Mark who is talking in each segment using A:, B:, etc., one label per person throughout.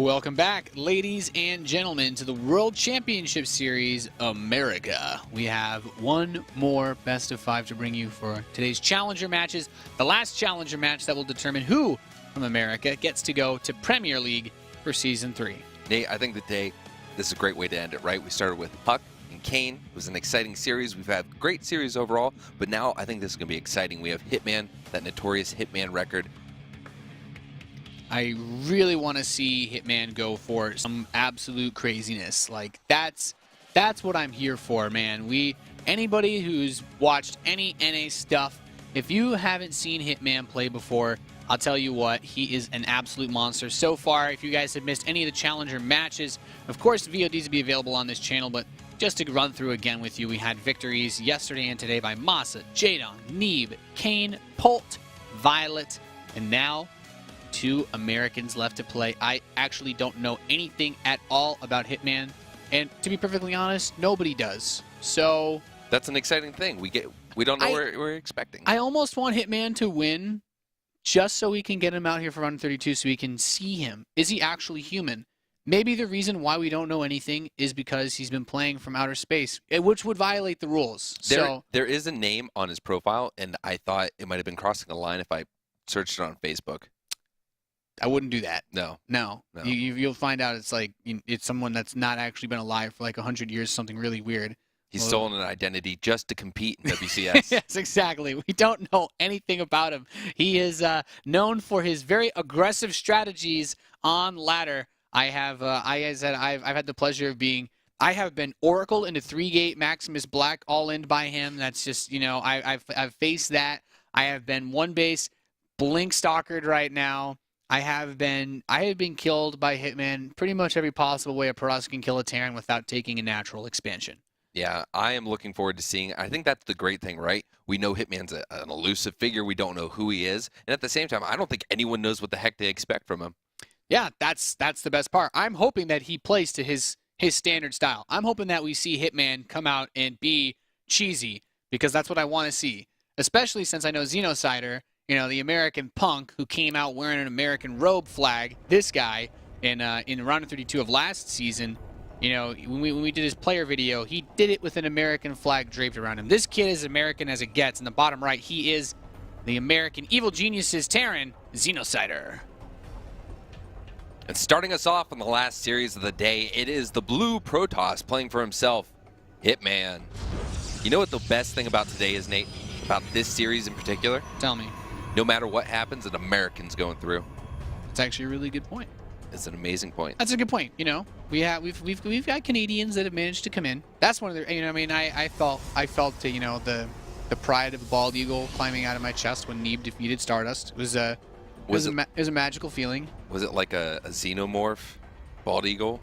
A: Welcome back, ladies and gentlemen, to the World Championship Series America. We have one more best of 5 to bring you for today's Challenger matches. The last Challenger match that will determine who from America gets to go to Premier League for Season 3.
B: Nate, I think this is a great way to end it, right? We started with Puck and Kane. It was an exciting series. We've had a great series overall, but now I think this is going to be exciting. We have Hitman, that notorious Hitman record.
A: I really want to see Hitman go for some absolute craziness. Like, that's what I'm here for, man. Anybody who's watched any NA stuff, if you haven't seen Hitman play before, I'll tell you what, he is an absolute monster. So far, if you guys have missed any of the Challenger matches, of course, VODs will be available on this channel, but just to run through again with you, we had victories yesterday and today by Masa, Jadon, Neeb, Kane, Polt, Violet, and now 2 Americans left to play. I actually don't know anything at all about Hitman, and to be perfectly honest, nobody does. So
B: that's an exciting thing. We don't know what we're expecting.
A: I almost want Hitman to win just so we can get him out here for round 32 so we can see him. Is he actually human? Maybe the reason why we don't know anything is because he's been playing from outer space, which would violate the rules.
B: There is a name on his profile, and I thought it might have been crossing the line if I searched it on Facebook.
A: I wouldn't do that.
B: No.
A: You'll find out it's like it's someone that's not actually been alive for like 100 years, something really weird.
B: He's stolen an identity just to compete in WCS.
A: Yes, exactly. We don't know anything about him. He is known for his very aggressive strategies on ladder. I've had the pleasure of I have been oracled into 3-gate Maximus Black all-in by him. That's just, I've faced that. I have been 1-base blink stalkered right now. I have been killed by Hitman pretty much every possible way a Protoss can kill a Terran without taking a natural expansion.
B: Yeah, I am looking forward to seeing. I think that's the great thing, right? We know Hitman's an elusive figure. We don't know who he is. And at the same time, I don't think anyone knows what the heck they expect from him.
A: Yeah, that's the best part. I'm hoping that he plays to his standard style. I'm hoping that we see Hitman come out and be cheesy, because that's what I want to see. Especially since I know Xenocider, the American punk who came out wearing an American robe flag, this guy, in round 32 of last season, when we did his player video, he did it with an American flag draped around him. This kid is American as it gets. In the bottom right, he is the American Evil Genius's Terran, Xenocider.
B: And starting us off on the last series of the day, it is the blue Protoss playing for himself, Hitman. You know what the best thing about today is, Nate? About this series in particular?
A: Tell me.
B: No matter what happens, an American's going through.
A: It's actually a really good point.
B: It's an amazing point.
A: That's a good point. We've got Canadians that have managed to come in. That's one of the. I felt the pride of a bald eagle climbing out of my chest when Neeb defeated Stardust. It was a magical feeling.
B: Was it like a xenomorph bald eagle?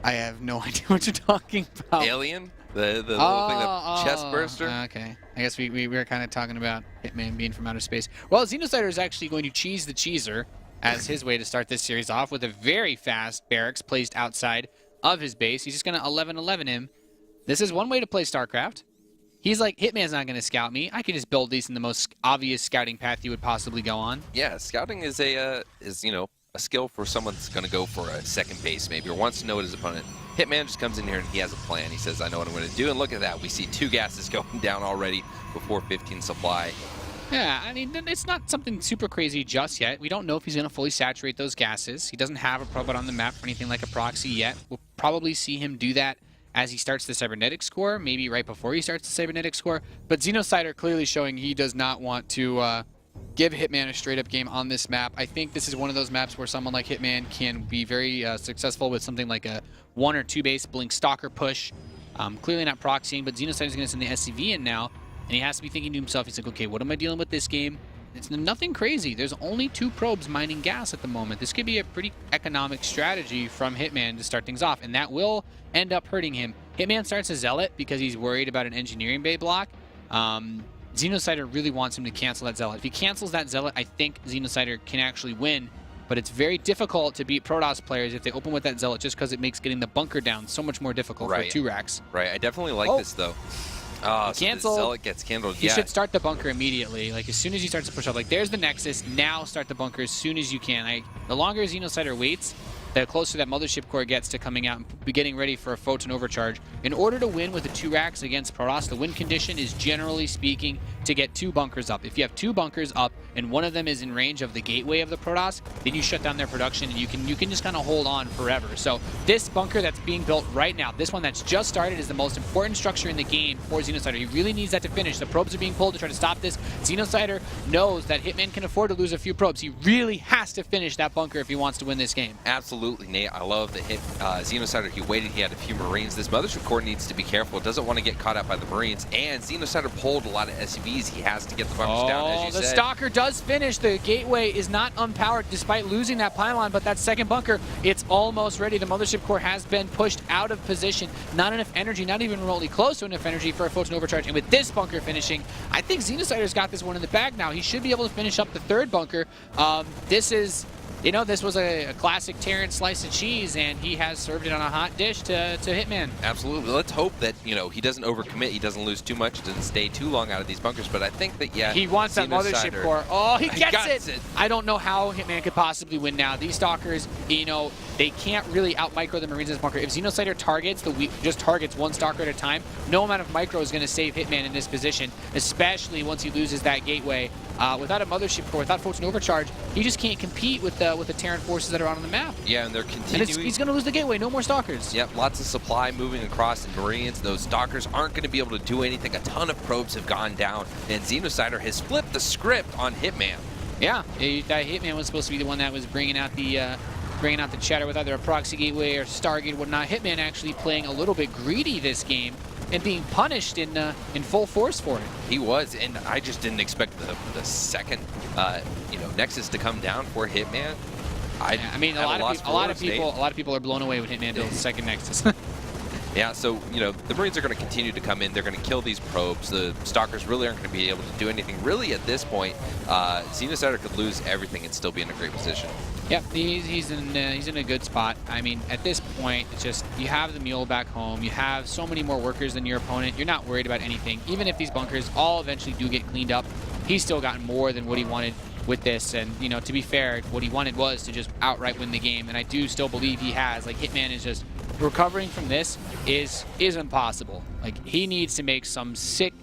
A: I have no idea what you're talking about.
B: Alien? The little thing, the chest burster?
A: Okay. I guess we were kind of talking about Hitman being from outer space. Well, Xenocider is actually going to cheese the cheeser as his way to start this series off with a very fast barracks placed outside of his base. He's just going to 11-11 him. This is one way to play StarCraft. He's like, Hitman's not going to scout me. I can just build these in the most obvious scouting path you would possibly go on.
B: Yeah, scouting is a skill for someone that's going to go for a second base maybe, or wants to know what his opponent. Hitman just comes in here and he has a plan. He says, I know what I'm going to do, and look at that. We see 2 gases going down already before 15 supply.
A: Yeah, I mean, it's not something super crazy just yet. We don't know if he's going to fully saturate those gases. He doesn't have a probot on the map for anything like a proxy yet. We'll probably see him do that as he starts the cybernetic score, maybe right before he starts the cybernetic score. But Xenocider clearly showing he does not want to give Hitman a straight-up game on this map. I think this is one of those maps where someone like Hitman can be very successful with something like a 1 or 2 base blink stalker push. Clearly not proxying, but Xenocider's going to send the SCV in now, and he has to be thinking to himself, he's like, okay, what am I dealing with this game? It's nothing crazy. There's only 2 probes mining gas at the moment. This could be a pretty economic strategy from Hitman to start things off, and that will end up hurting him. Hitman starts a Zealot because he's worried about an engineering bay block. Xenocider really wants him to cancel that Zealot. If he cancels that Zealot, I think Xenocider can actually win, but it's very difficult to beat Protoss players if they open with that Zealot just because it makes getting the bunker down so much more difficult for 2 racks.
B: Right, I definitely like this, though. So the Zealot gets canceled.
A: He should start the bunker immediately. Like, as soon as he starts to push up, like, there's the Nexus. Now start the bunker as soon as you can. The longer Xenocider waits, the closer that Mothership Core gets to coming out and be getting ready for a Photon Overcharge. In order to win with the 2 racks against Protoss, the win condition is generally speaking to get 2 bunkers up. If you have 2 bunkers up and one of them is in range of the gateway of the Protoss, then you shut down their production and you can just kind of hold on forever. So this bunker that's being built right now, this one that's just started, is the most important structure in the game for Xenocider. He really needs that to finish. The probes are being pulled to try to stop this. Xenocider knows that Hitman can afford to lose a few probes. He really has to finish that bunker if he wants to win this game.
B: Absolutely, Nate. I love the hit. Xenocider, he waited. He had a few Marines. This Mothership Core needs to be careful. Doesn't want to get caught out by the Marines. And Xenocider pulled a lot of SUVs. He has to get the bunkers down, as you said.
A: The Stalker does finish. The gateway is not unpowered despite losing that pylon, but that second bunker, it's almost ready. The Mothership Core has been pushed out of position. Not enough energy, not even remotely close to enough energy for a Photon Overcharge. And with this bunker finishing, I think Xenocider's got this one in the bag now. He should be able to finish up the 3rd bunker. This is... You know, this was a classic Terran slice of cheese, and he has served it on a hot dish to Hitman.
B: Absolutely. Let's hope that, you know, he doesn't overcommit, he doesn't lose too much, doesn't stay too long out of these bunkers, but I think that, yeah,
A: he wants that Mothership Core. Oh, he gets it!
B: it!
A: I don't know how Hitman could possibly win now. These Stalkers, you know, they can't really out-micro the Marines in this bunker. If Xenocider just targets 1 Stalker at a time, no amount of micro is going to save Hitman in this position, especially once he loses that gateway. Without a Mothership Core, without Photon Overcharge, he just can't compete with the Terran forces that are on the map.
B: Yeah, and they're continuing.
A: And he's going to lose the gateway. No more Stalkers.
B: Yep, lots of supply moving across in Marines. Those Stalkers aren't going to be able to do anything. A ton of probes have gone down, and Xenocider has flipped the script on Hitman.
A: Yeah, that Hitman was supposed to be the one that was bringing out the chatter with either a proxy gateway or Stargate and whatnot. Hitman actually playing a little bit greedy this game and being punished in full force for it.
B: He was, and I just didn't expect the second Nexus to come down for Hitman.
A: I mean, a lot of people are blown away when Hitman builds the second Nexus.
B: Yeah, so, you know, the Marines are going to continue to come in. They're going to kill these probes. The Stalkers really aren't going to be able to do anything. Really, at this point, Xenocider could lose everything and still be in a great position.
A: Yep, he's in a good spot. I mean, at this point, it's just you have the mule back home. You have so many more workers than your opponent. You're not worried about anything. Even if these bunkers all eventually do get cleaned up, he's still gotten more than what he wanted with this. And, you know, to be fair, what he wanted was to just outright win the game. And I do still believe he has. Like, Hitman is just... recovering from this is impossible. Like, he needs to make some sick,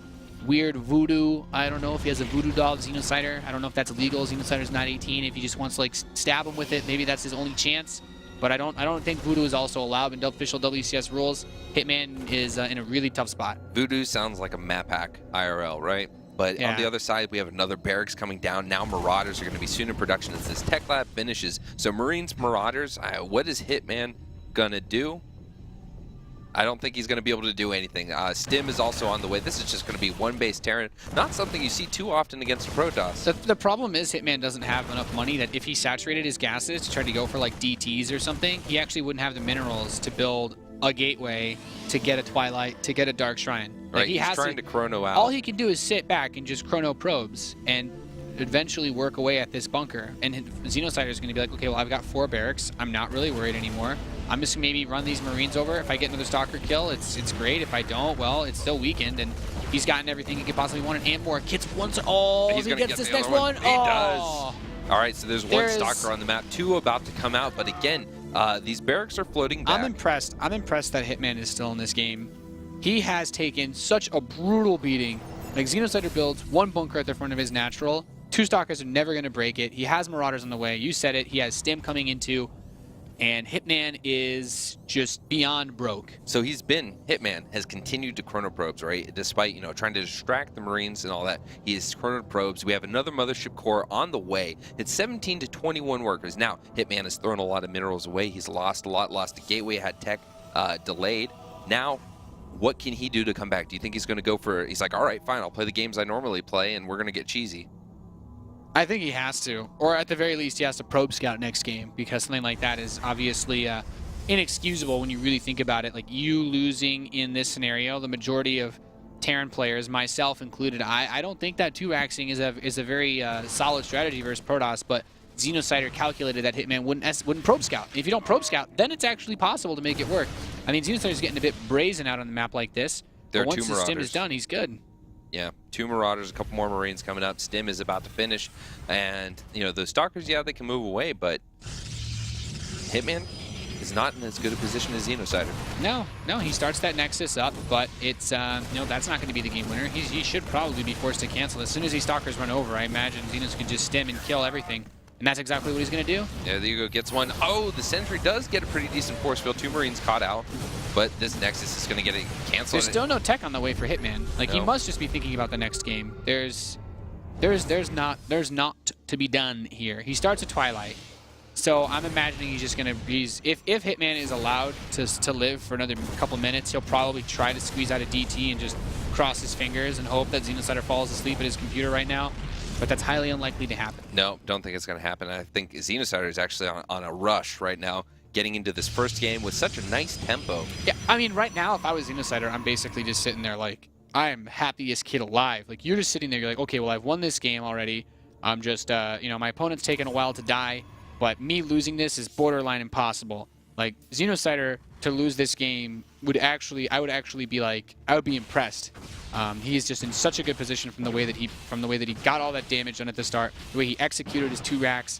A: weird voodoo. I don't know if he has a voodoo doll of Xenocider. I don't know if that's illegal. Xenocider's not 18. If he just wants to, like, stab him with it, maybe that's his only chance. But I don't think voodoo is also allowed in the official WCS rules. Hitman is in a really tough spot.
B: Voodoo sounds like a map hack IRL, right? But yeah. On the other side, we have another barracks coming down. Now Marauders are going to be soon in production as this tech lab finishes. So Marines, Marauders, what is Hitman gonna do? I don't think he's gonna be able to do anything. Stim is also on the way. This is just gonna be one base Terran. Not something you see too often against a Protoss.
A: The problem is Hitman doesn't have enough money that if he saturated his gases to try to go for like DTs or something, he actually wouldn't have the minerals to build a gateway to get a Twilight, to get a Dark Shrine.
B: Right, he's trying to chrono out.
A: All he can do is sit back and just chrono probes and eventually work away at this bunker. And Xenocider is going to be like, okay, well, I've got 4 barracks. I'm not really worried anymore. I'm just going to maybe run these Marines over. If I get another Stalker kill, it's great. If I don't, well, it's still weakened. And he's gotten everything he could possibly want and more. Gets one. Oh, he gets this next one.
B: He does. All right, so there's one Stalker on the map. 2 about to come out. But again, these barracks are floating back.
A: I'm impressed. I'm impressed that Hitman is still in this game. He has taken such a brutal beating. Like, Xenocider builds 1 bunker at the front of his natural. 2 Stalkers are never going to break it. He has Marauders on the way. You said it. He has Stim coming into, and Hitman is just beyond broke.
B: So Hitman has continued to chrono probes, right? Despite, you know, trying to distract the Marines and all that, he has chrono probes. We have another Mothership Core on the way. It's 17 to 21 workers. Now, Hitman has thrown a lot of minerals away. He's lost a lot, lost a gateway, had tech delayed. Now, what can he do to come back? Do you think he's going to go for, he's like, all right, fine, I'll play the games I normally play, and we're going to get cheesy?
A: I think he has to, or at the very least, he has to probe scout next game, because something like that is obviously inexcusable when you really think about it. Like, you losing in this scenario, the majority of Terran players, myself included, I don't think that 2-axing is a very solid strategy versus Protoss, but Xenocider calculated that Hitman wouldn't probe scout. If you don't probe scout, then it's actually possible to make it work. I mean, Xenocider's getting a bit brazen out on the map like this.
B: There are
A: once
B: 2 Marauders.
A: The Stim is done, he's good.
B: Yeah, 2 Marauders, a couple more Marines coming up. Stim is about to finish. And, you know, the Stalkers, yeah, they can move away, but Hitman, is not in as good a position as Xenocider.
A: No, he starts that Nexus up, but it's, that's not going to be the game winner. He should probably be forced to cancel. As soon as these Stalkers run over, I imagine Xenos could just stim and kill everything. And that's exactly what he's going to do.
B: Yeah, there you go, gets one. Oh, the Sentry does get a pretty decent force field. 2 Marines caught out, but this Nexus is going to get it canceled.
A: There's still no tech on the way for Hitman. Like,
B: No.
A: he must just be thinking about the next game. There's not to be done here. He starts a Twilight. So I'm imagining he's just gonna if Hitman is allowed to live for another couple minutes, he'll probably try to squeeze out a DT and just cross his fingers and hope that Xenocider falls asleep at his computer right now. But that's highly unlikely to happen.
B: No, don't think it's going to happen. I think Xenocider is actually on a rush right now, getting into this first game with such a nice tempo.
A: Yeah, I mean, right now, if I was Xenocider, I'm basically just sitting there like, I am happiest kid alive. Like, you're just sitting there, you're like, okay, well, I've won this game already. I'm just, my opponent's taken a while to die, but me losing this is borderline impossible. Like, Xenocider to lose this game I would actually be like, I would be impressed. He is just in such a good position from the way that he got all that damage done at the start, the way he executed his 2 racks.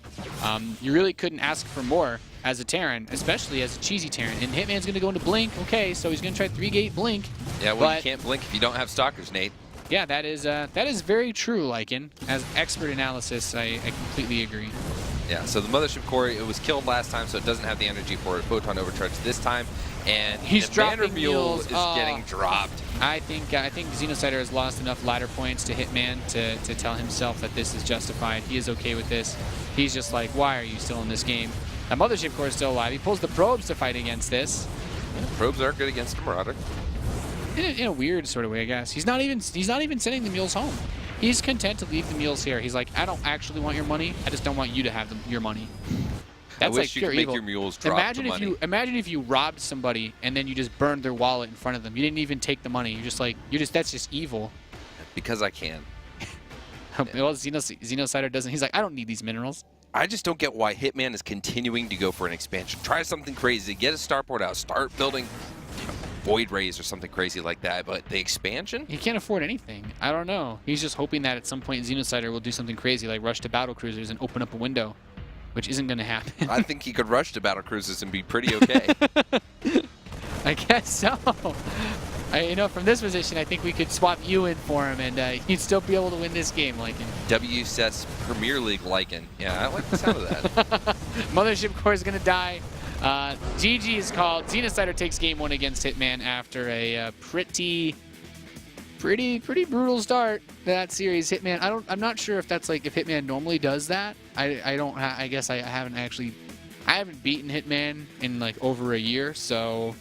A: You really couldn't ask for more as a Terran, especially as a cheesy Terran. And Hitman's going to go into Blink. Okay, so he's going to try 3-gate Blink.
B: Yeah, well, you can't blink if you don't have Stalkers, Nate.
A: Yeah, that is very true, Lycan. As expert analysis, I completely agree.
B: Yeah, so the Mothership Core, it was killed last time, so it doesn't have the energy for a Photon Overcharge this time. And
A: he's
B: the
A: dropping
B: Banner Mule
A: mules.
B: is getting dropped.
A: I think Xenocider has lost enough ladder points to Hitman to tell himself that this is justified. He is okay with this. He's just like, why are you still in this game? That Mothership Core is still alive. He pulls the probes to fight against this.
B: Yeah, probes are good against a Marauder.
A: In a weird sort of way, I guess. He's not even sending the mules home. He's content to leave the mules here. He's like, I don't actually want your money. I just don't want you to have your money. That's
B: I wish
A: like
B: you
A: pure
B: could make
A: evil.
B: your mules drop
A: imagine
B: the
A: if
B: money.
A: imagine if you robbed somebody and then you just burned their wallet in front of them. You didn't even take the money. You're just like, that's just evil.
B: Because I can.
A: Well, Xenocider doesn't. He's like, I don't need these minerals.
B: I just don't get why Hitman is continuing to go for an expansion. Try something crazy. Get a starport out. Start building Void Rays or something crazy like that. But the expansion?
A: He can't afford anything. I don't know. He's just hoping that at some point Xenocider will do something crazy like rush to battle cruisers and open up a window, which isn't going to happen.
B: I think he could rush to battle cruisers and be pretty okay.
A: I guess so. From this position, I think we could swap you in for him, and he'd still be able to win this game, Lycan.
B: WCS Premier League Lycan. Yeah, I like the sound of that.
A: Mothership Core is going to die. GG is called. Xenocider takes game 1 against Hitman after a pretty brutal start to that series. Hitman, I'm not sure if that's like if Hitman normally does that. I guess I haven't beaten Hitman in like over a year, so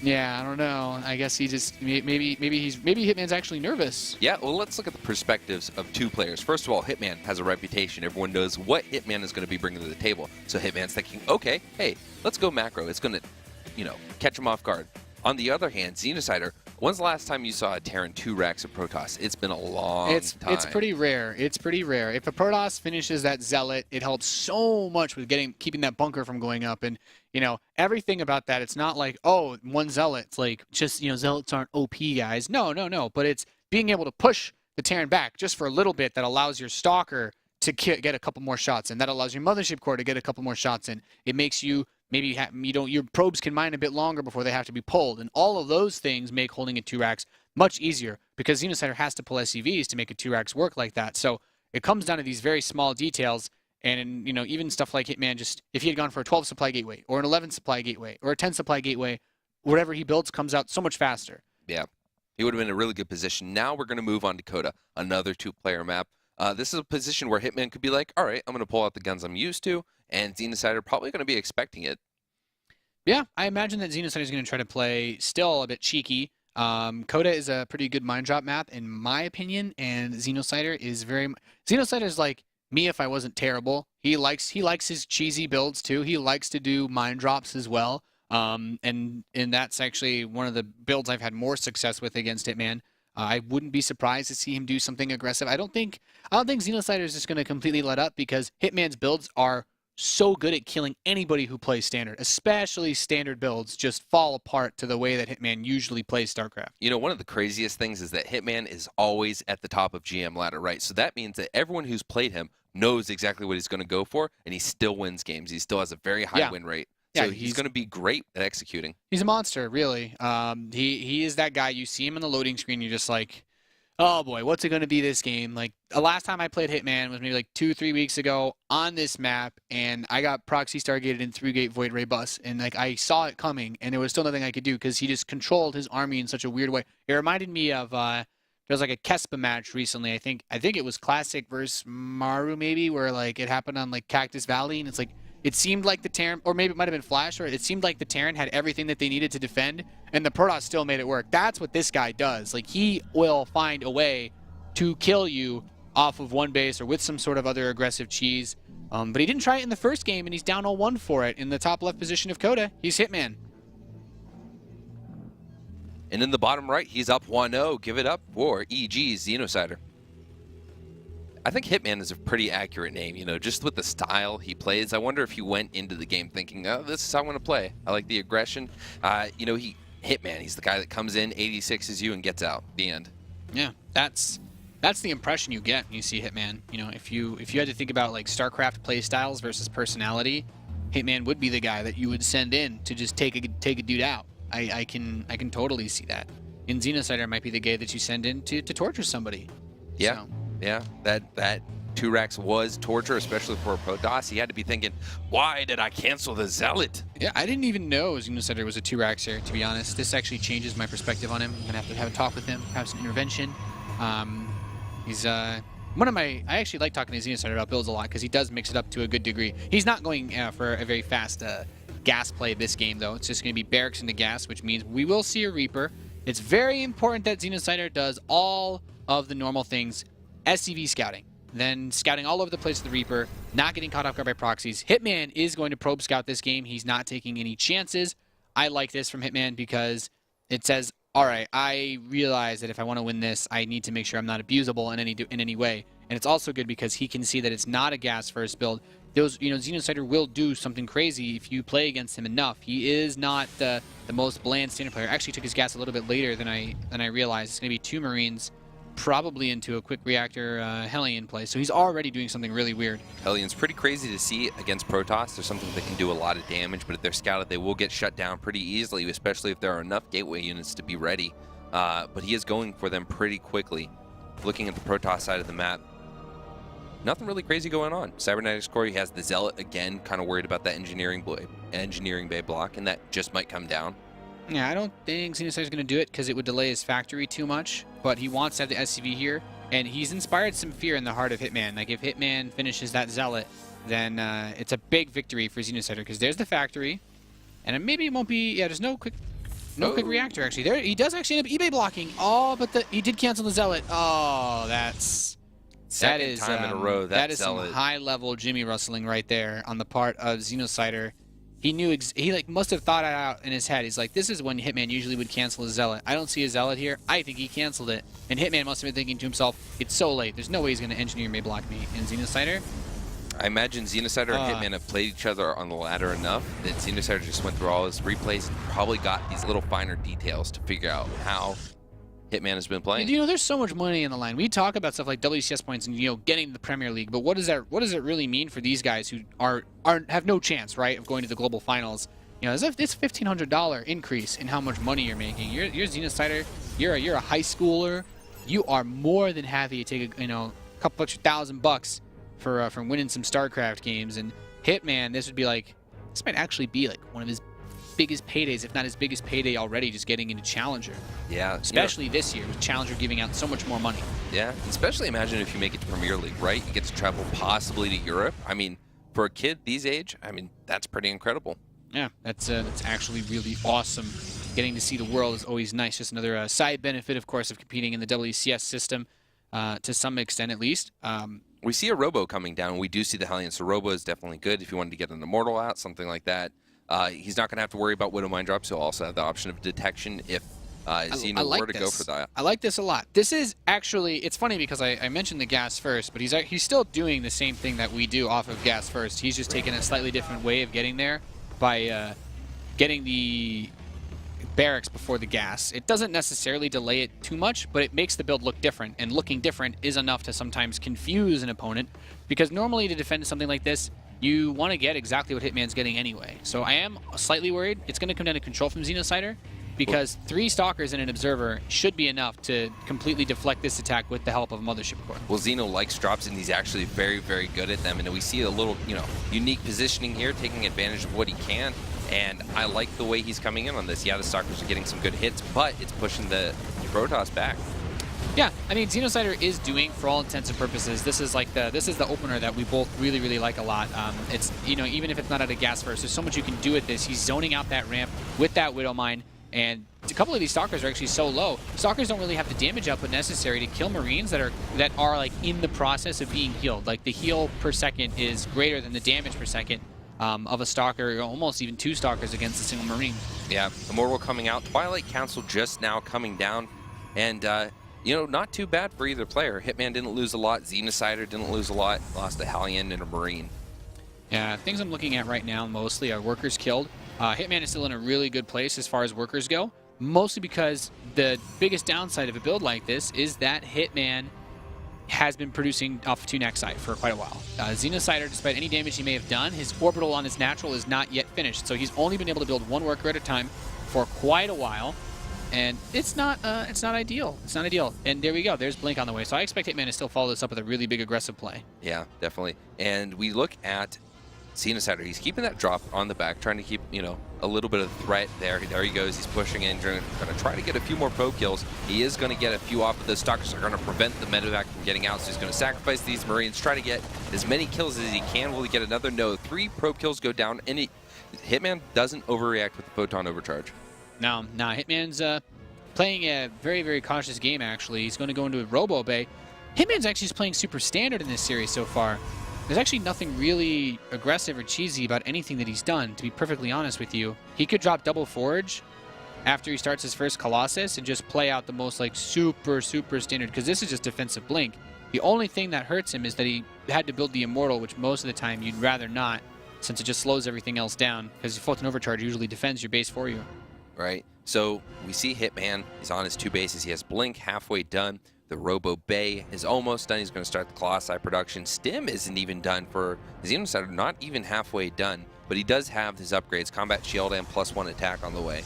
A: yeah, I don't know. I guess he just maybe Hitman's actually nervous.
B: Yeah, well, let's look at the perspectives of 2 players. First of all, Hitman has a reputation. Everyone knows what Hitman is going to be bringing to the table. So Hitman's thinking, okay, hey, let's go macro. It's going to, catch him off guard. On the other hand, Xenocider, when's the last time you saw a Terran 2 racks of Protoss? It's been a long time.
A: It's pretty rare. It's pretty rare. If a Protoss finishes that Zealot, it helps so much with keeping that bunker from going up. And, everything about that, it's not like, oh, one Zealot. It's like, just, Zealots aren't OP, guys. No. But it's being able to push the Terran back just for a little bit that allows your Stalker to get a couple more shots in. That allows your Mothership Core to get a couple more shots in. It makes you maybe your probes can mine a bit longer before they have to be pulled, and all of those things make holding a 2 racks much easier because Xenocider has to pull SCVs to make a 2 racks work like that. So it comes down to these very small details, and even stuff like Hitman, just if he had gone for a 12 supply gateway or an 11 supply gateway or a 10 supply gateway, whatever he builds comes out so much faster.
B: Yeah, he would have been in a really good position. Now we're going to move on to Coda, another 2-player map. This is a position where Hitman could be like, all right, I'm going to pull out the guns I'm used to, and Xenocider probably going to be expecting it.
A: Yeah, I imagine that Xenocider is going to try to play still a bit cheeky. Coda is a pretty good mine drop map, in my opinion, and Xenocider is like me if I wasn't terrible. He likes his cheesy builds too. He likes to do mine drops as well. And that's actually one of the builds I've had more success with against Hitman. I wouldn't be surprised to see him do something aggressive. I don't think Xenocider is just going to completely let up because Hitman's builds are so good at killing anybody who plays standard, especially standard builds just fall apart to the way that Hitman usually plays StarCraft.
B: One of the craziest things is that Hitman is always at the top of GM ladder, right? So that means that everyone who's played him knows exactly what he's going to go for, and he still wins games. He still has a very high win rate.
A: Yeah,
B: So he's going to be great at executing.
A: He's a monster, really. He is that guy. You see him on the loading screen, you're just like, oh boy, what's it going to be this game? Like, the last time I played Hitman was maybe like 2-3 weeks ago on this map, and I got proxy stargated in 3-gate Void Ray Bus, and like I saw it coming, and there was still nothing I could do because he just controlled his army in such a weird way. It reminded me of there was like a Kespa match recently. I think it was Classic versus Maru maybe, where like it happened on like Cactus Valley, and it's like it seemed like the Terran, or maybe it might have been Flash, or it seemed like the Terran had everything that they needed to defend, and the Protoss still made it work. That's what this guy does. Like, he will find a way to kill you off of one base or with some sort of other aggressive cheese. But he didn't try it in the first game, and he's down 0-1 for it in the top left position of Coda. He's Hitman.
B: And in the bottom right, he's up 1-0. Give it up for EG's Xenocider. I think Hitman is a pretty accurate name, you know, just with the style he plays. I wonder if he went into the game thinking, oh, this is how I want to play. I like the aggression. You know, Hitman, he's the guy that comes in, 86s you, and gets out. The end.
A: Yeah, that's the impression you get when you see Hitman. You know, if you had to think about like StarCraft play styles versus personality, Hitman would be the guy that you would send in to just take a dude out. I can totally see that. And Xenocider might be the guy that you send in to torture somebody.
B: Yeah.
A: So.
B: Yeah, that 2 racks was torture, especially for a Protoss. He had to be thinking, why did I cancel the Zealot?
A: Yeah, I didn't even know Xenocider was a 2 racks here, to be honest. This actually changes my perspective on him. I'm going to have a talk with him, have some intervention. He's one of my... I actually like talking to Xenocider about builds a lot because he does mix it up to a good degree. He's not going for a very fast gas play this game, though. It's just going to be barracks into gas, which means we will see a Reaper. It's very important that Xenocider does all of the normal things. SCV scouting, then scouting all over the place with the Reaper, not getting caught off guard by proxies. Hitman is going to probe scout this game. He's not taking any chances. I like this from Hitman because it says, all right, I realize that if I want to win this, I need to make sure I'm not abusable in any way. And it's also good because he can see that it's not a gas first build. Those, you know, Xenocider will do something crazy if you play against him enough. He is not the most bland standard player. I actually took his gas a little bit later than I realized. It's going to be 2 Marines, probably into a quick reactor Hellion play. So he's already doing something really weird.
B: Hellion's pretty crazy to see against Protoss. There's something that can do a lot of damage, but if they're scouted, they will get shut down pretty easily, especially if there are enough gateway units to be ready. But he is going for them pretty quickly. Looking at the Protoss side of the map, nothing really crazy going on. Cybernetics Core, he has the Zealot again, kind of worried about that engineering bay block, and that just might come down.
A: Yeah, I don't think Xenocider's going to do it because it would delay his factory too much, but he wants to have the SCV here, and he's inspired some fear in the heart of Hitman. Like, if Hitman finishes that Zealot, then it's a big victory for Xenocider because there's the factory, and maybe it won't be... Yeah, there's no quick reactor, actually. There, he does actually end up eBay blocking. Oh, but he did cancel the Zealot. Oh, that's...
B: Second time in a row,
A: that is
B: Zealot.
A: Some high-level Jimmy rustling right there on the part of Xenocider. He knew, he like must have thought it out in his head. He's like, this is when Hitman usually would cancel a Zealot. I don't see a Zealot here. I think he canceled it. And Hitman must have been thinking to himself, it's so late. There's no way he's going to engineer may block me. And Xenocider?
B: I imagine Xenocider and Hitman have played each other on the ladder enough that Xenocider just went through all his replays and probably got these little finer details to figure out how Hitman has been playing.
A: You know, there's so much money in the line. We talk about stuff like WCS points and, you know, getting to the Premier League, but what does it really mean for these guys who have no chance, right, of going to the global finals? You know, it's a $1,500 increase in how much money you're making. You're Xenocider. You're a high schooler. You are more than happy to take a couple extra $1,000 for winning some StarCraft games. And Hitman, this might actually be like one of his biggest paydays, if not his biggest payday already, just getting into Challenger.
B: Yeah.
A: Especially this year with Challenger giving out so much more money.
B: Yeah, especially imagine if you make it to Premier League, right? You get to travel possibly to Europe. I mean, for a kid these age, I mean, that's pretty incredible.
A: Yeah, that's actually really awesome. Getting to see the world is always nice. Just another side benefit, of course, of competing in the WCS system, to some extent at least.
B: We see a Robo coming down. We do see the Hellion, so Robo is definitely good if you wanted to get an Immortal out, something like that. He's not going to have to worry about Widow Mine drops. He'll also have the option of detection if Xeno were to go for that.
A: I like this a lot. This is actually, it's funny because I mentioned the gas first, but he's still doing the same thing that we do off of gas first. He's just taking a slightly different way of getting there by getting the barracks before the gas. It doesn't necessarily delay it too much, but it makes the build look different, and looking different is enough to sometimes confuse an opponent, because normally to defend something like this, you want to get exactly what Hitman's getting anyway. So I am slightly worried. It's going to come down to control from Xenocider, because 3 Stalkers and an Observer should be enough to completely deflect this attack with the help of a Mothership Core.
B: Well, Xeno likes drops, and he's actually very, very good at them. And we see a little, unique positioning here, taking advantage of what he can. And I like the way he's coming in on this. Yeah, the Stalkers are getting some good hits, but it's pushing the Protoss back.
A: Yeah, I mean, Xenocider is doing, for all intents and purposes, this is the opener that we both really, really like a lot. It's, even if it's not at a gas first, there's so much you can do with this. He's zoning out that ramp with that Widow Mine, and a couple of these Stalkers are actually so low. Stalkers don't really have the damage output necessary to kill Marines that are like in the process of being healed. Like the heal per second is greater than the damage per second of a Stalker, or almost even 2 Stalkers against a single Marine.
B: Yeah, Immortal coming out, Twilight Council just now coming down, and not too bad for either player. Hitman didn't lose a lot, Xenocider didn't lose a lot, lost a Hellion and a Marine.
A: Yeah, things I'm looking at right now mostly are workers killed. Hitman is still in a really good place as far as workers go, mostly because the biggest downside of a build like this is that Hitman has been producing off of 2 Nexite for quite a while. Xenocider, despite any damage he may have done, his orbital on his natural is not yet finished, so he's only been able to build 1 worker at a time for quite a while, and it's not ideal. It's not ideal. And there we go. There's Blink on the way. So I expect Hitman to still follow this up with a really big aggressive play.
B: Yeah, definitely. And we look at Xenocider. He's keeping that drop on the back, trying to keep, a little bit of threat there. There he goes. He's pushing in, going to try to get a few more pro kills. He is going to get a few off, but the Stalkers are going to prevent the medevac from getting out, so he's going to sacrifice these Marines, try to get as many kills as he can. Will he get another? No. 3 pro kills go down, and Hitman doesn't overreact with the Photon Overcharge.
A: No, Hitman's playing a very, very cautious game, actually. He's going to go into a Robo Bay. Hitman's actually just playing super standard in this series so far. There's actually nothing really aggressive or cheesy about anything that he's done, to be perfectly honest with you. He could drop double Forge after he starts his first Colossus and just play out the most super, super standard, because this is just defensive Blink. The only thing that hurts him is that he had to build the Immortal, which most of the time you'd rather not, since it just slows everything else down, because Photon Overcharge usually defends your base for you.
B: Right. So we see Hitman. He's on his 2 bases. He has Blink halfway done. The Robo Bay is almost done. He's going to start the Colossi production. Stim isn't even done for Xenocider, not even halfway done. But he does have his upgrades, Combat Shield and +1 attack on the way.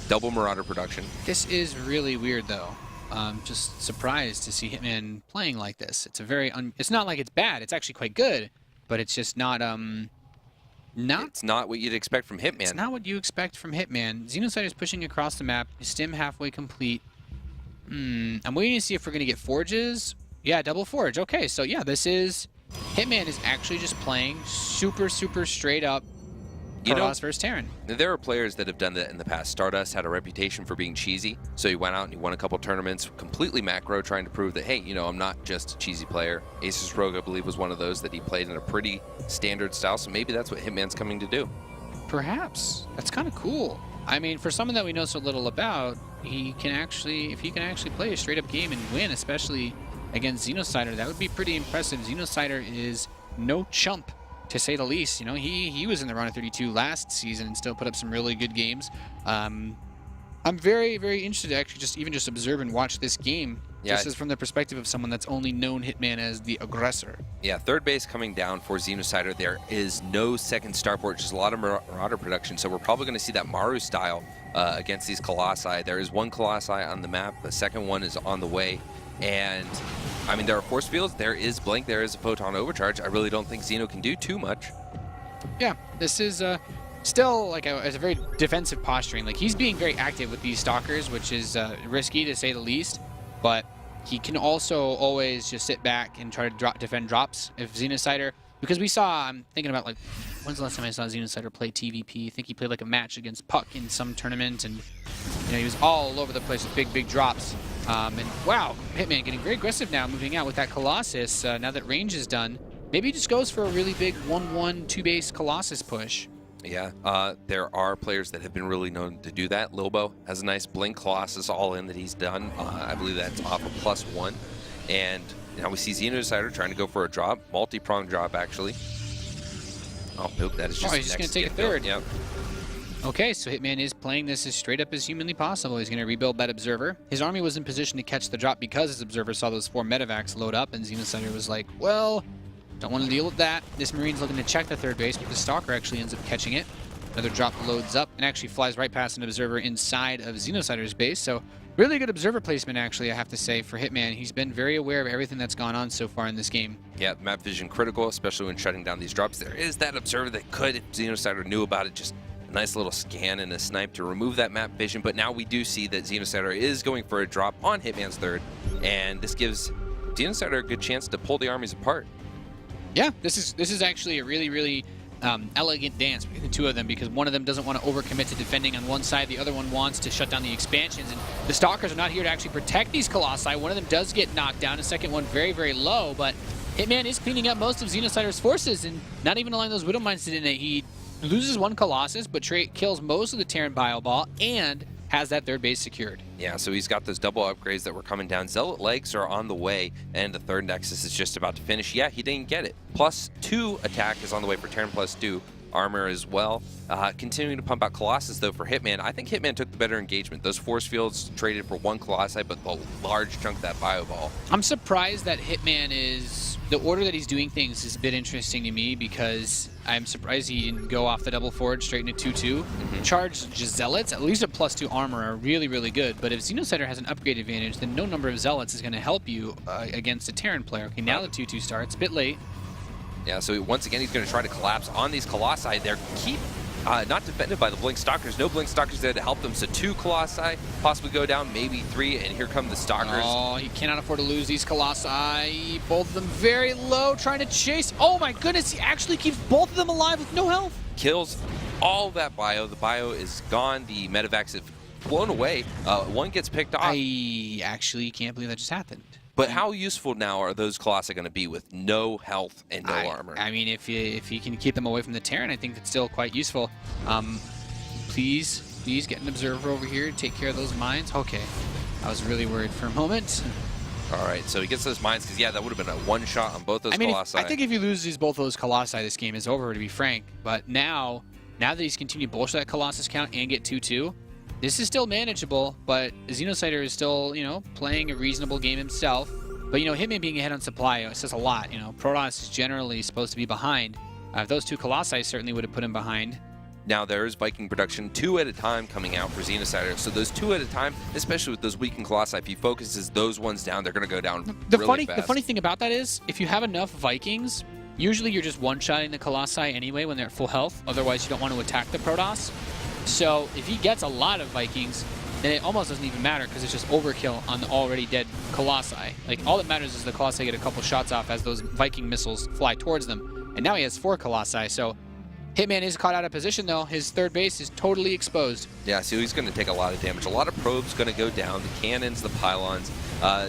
B: Double Marauder production.
A: This is really weird, though. I'm just surprised to see Hitman playing like this. It's a very it's not like it's bad. It's actually quite good, but it's just not
B: It's not what you'd expect from Hitman.
A: It's not what you expect from Hitman. Xenocider's pushing across the map. His Stim halfway complete. I'm waiting to see if we're going to get Forges. Yeah, double Forge. Okay, so yeah, Hitman is actually just playing super, super straight up Protoss versus Terran.
B: There are players that have done that in the past. Stardust had a reputation for being cheesy, so he went out and he won a couple tournaments, completely macro, trying to prove that, hey, I'm not just a cheesy player. Aces Rogue, I believe, was one of those that he played in a pretty standard style, so maybe that's what Hitman's coming to do.
A: Perhaps. That's kind of cool. I mean, for someone that we know so little about, if he can actually play a straight-up game and win, especially against Xenocider, that would be pretty impressive. Xenocider is no chump, to say the least. He was in the round of 32 last season and still put up some really good games. I'm very, very interested to actually just observe and watch this game. Yeah, just as from the perspective of someone that's only known Hitman as the aggressor. Yeah,
B: 3rd base coming down for Xenocider. There is no second starport, just a lot of Marauder production, so we're probably going to see that Maru style against these Colossi. There is 1 Colossi on the map. The second one is on the way. And, I mean, there are force fields. There is Blink. There is a Photon Overcharge. I really don't think Xeno can do too much.
A: Yeah, this is still a very defensive posturing. He's being very active with these Stalkers, which is risky to say the least. But he can also always just sit back and try to defend drops if Xenocider, because I'm thinking about when's the last time I saw Xenocider play TvP? I think he played a match against Puck in some tournament, and he was all over the place with big drops. And wow, Hitman getting very aggressive now, moving out with that Colossus. Now that range is done, maybe he just goes for a really big 1-1 2-base Colossus push.
B: Yeah, there are players that have been really known to do that. Lilbo has a nice Blink Colossus all in that he's done. I believe that's off of +1. And now we see Xenocider trying to go for a drop, multi-pronged drop actually. Oh, nope, that is just
A: he's just going to take a 3rd.
B: Yep.
A: Okay, so Hitman is playing this as straight up as humanly possible. He's going to rebuild that Observer. His army was in position to catch the drop because his Observer saw those 4 medevacs load up, and Xenocider was like, well, Don't want to deal with that. This Marine's looking to check the third base, but the Stalker actually ends up catching it. Another drop loads up and actually flies right past an observer inside of Xenocider's base. So really good observer placement, actually, I have to say, for Hitman. He's been very aware of everything that's gone on so far in this game.
B: Yeah, map vision critical, especially when shutting down these drops. There is that observer that could, if Xenocider knew about it, just a nice little scan and a snipe to remove that map vision. But now we do see that Xenocider is going for a drop on Hitman's third, and this gives Xenocider a good chance to pull the armies apart.
A: Yeah, this is actually a really elegant dance between the two of them, because one of them doesn't want to overcommit to defending on one side, the other one wants to shut down the expansions, and the Stalkers are not here to actually protect these Colossi. One of them does get knocked down, the second one very low, but Hitman is cleaning up most of Xenocider's forces and not even allowing those Widow Mines to detonate. He loses one Colossus, but kills most of the Terran Bio Ball and has that third base secured.
B: Yeah, so he's got those double upgrades that were coming down. Zealot legs are on the way, and the third Nexus is just about to finish. Yeah, he didn't get it. +2 attack is on the way for Terran, +2 armor as well. Continuing to pump out Colossus, though, for Hitman. I think Hitman took the better engagement. Those force fields traded for one Colossi, but a large chunk of that Bio Ball.
A: I'm surprised that Hitman is... The order that he's doing things is a bit interesting to me, because I'm surprised he didn't go off the double forward straight into 2-2. Charge Zealots, at least a +2 armor, are really good. But if Xenocider has an upgrade advantage, then no number of Zealots is going to help you against a Terran player. Okay, now the 2-2 starts. A bit late.
B: Yeah, so once again, he's going to try to collapse on these Colossi. They're not defended by the Blink Stalkers. No Blink Stalkers there to help them. So 2 Colossi possibly go down, maybe 3, and here come the Stalkers.
A: Oh, he cannot afford to lose these Colossi. Both of them very low, trying to chase. Oh my goodness, he actually keeps both of them alive with no health.
B: Kills all that Bio. The Bio is gone. The Medivacs have blown away. One gets picked off.
A: I actually can't believe that just happened.
B: But how useful now are those Colossi going to be with no health and no armor?
A: I mean, if you can keep them away from the Terran, I think that's still quite useful. Please get an observer over here to take care of those mines. Okay, I was really worried for a moment.
B: All right, so he gets those mines, because, yeah, that would have been a one-shot on both those Colossi.
A: I think if he loses both of those Colossi, this game is over, to be frank. But now that he's continued to bullshit that Colossus count and get 2-2, this is still manageable, but Xenocider is still, playing a reasonable game himself. But, Hitman being ahead on supply says a lot. Protoss is generally supposed to be behind. Those 2 Colossi certainly would have put him behind.
B: Now there is Viking production 2 at a time coming out for Xenocider. So those 2 at a time, especially with those weakened Colossi, if he focuses those ones down, they're going to go down really fast.
A: The funny thing about that is, if you have enough Vikings, usually you're just one-shotting the Colossi anyway when they're at full health. Otherwise, you don't want to attack the Protoss. So if he gets a lot of Vikings, then it almost doesn't even matter, because it's just overkill on the already dead Colossi. Like, all that matters is the Colossi get a couple shots off as those Viking missiles fly towards them. And now he has 4 Colossi, so Hitman is caught out of position, though. His third base is totally exposed.
B: Yeah, so he's going to take a lot of damage. A lot of probes going to go down, the cannons, the pylons.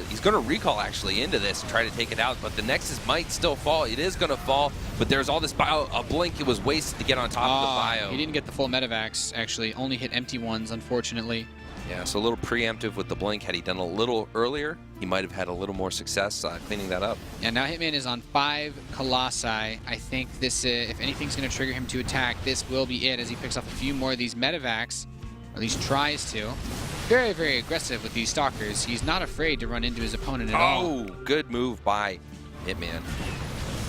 B: He's going to recall, actually, into this and try to take it out, but the Nexus might still fall. It is going to fall, but there's all this Bio. A blink, it was wasted to get on top of the Bio.
A: He didn't get the full Medivacs, actually. Only hit empty ones, unfortunately.
B: Yeah, so a little preemptive with the blink. Had he done a little earlier, he might have had a little more success cleaning that up.
A: Yeah, now Hitman is on 5 Colossi. I think this, if anything's going to trigger him to attack, this will be it, as he picks off a few more of these Medivacs, or at least tries to. Very aggressive with these Stalkers. He's not afraid to run into his opponent at all.
B: Oh, good move by Hitman.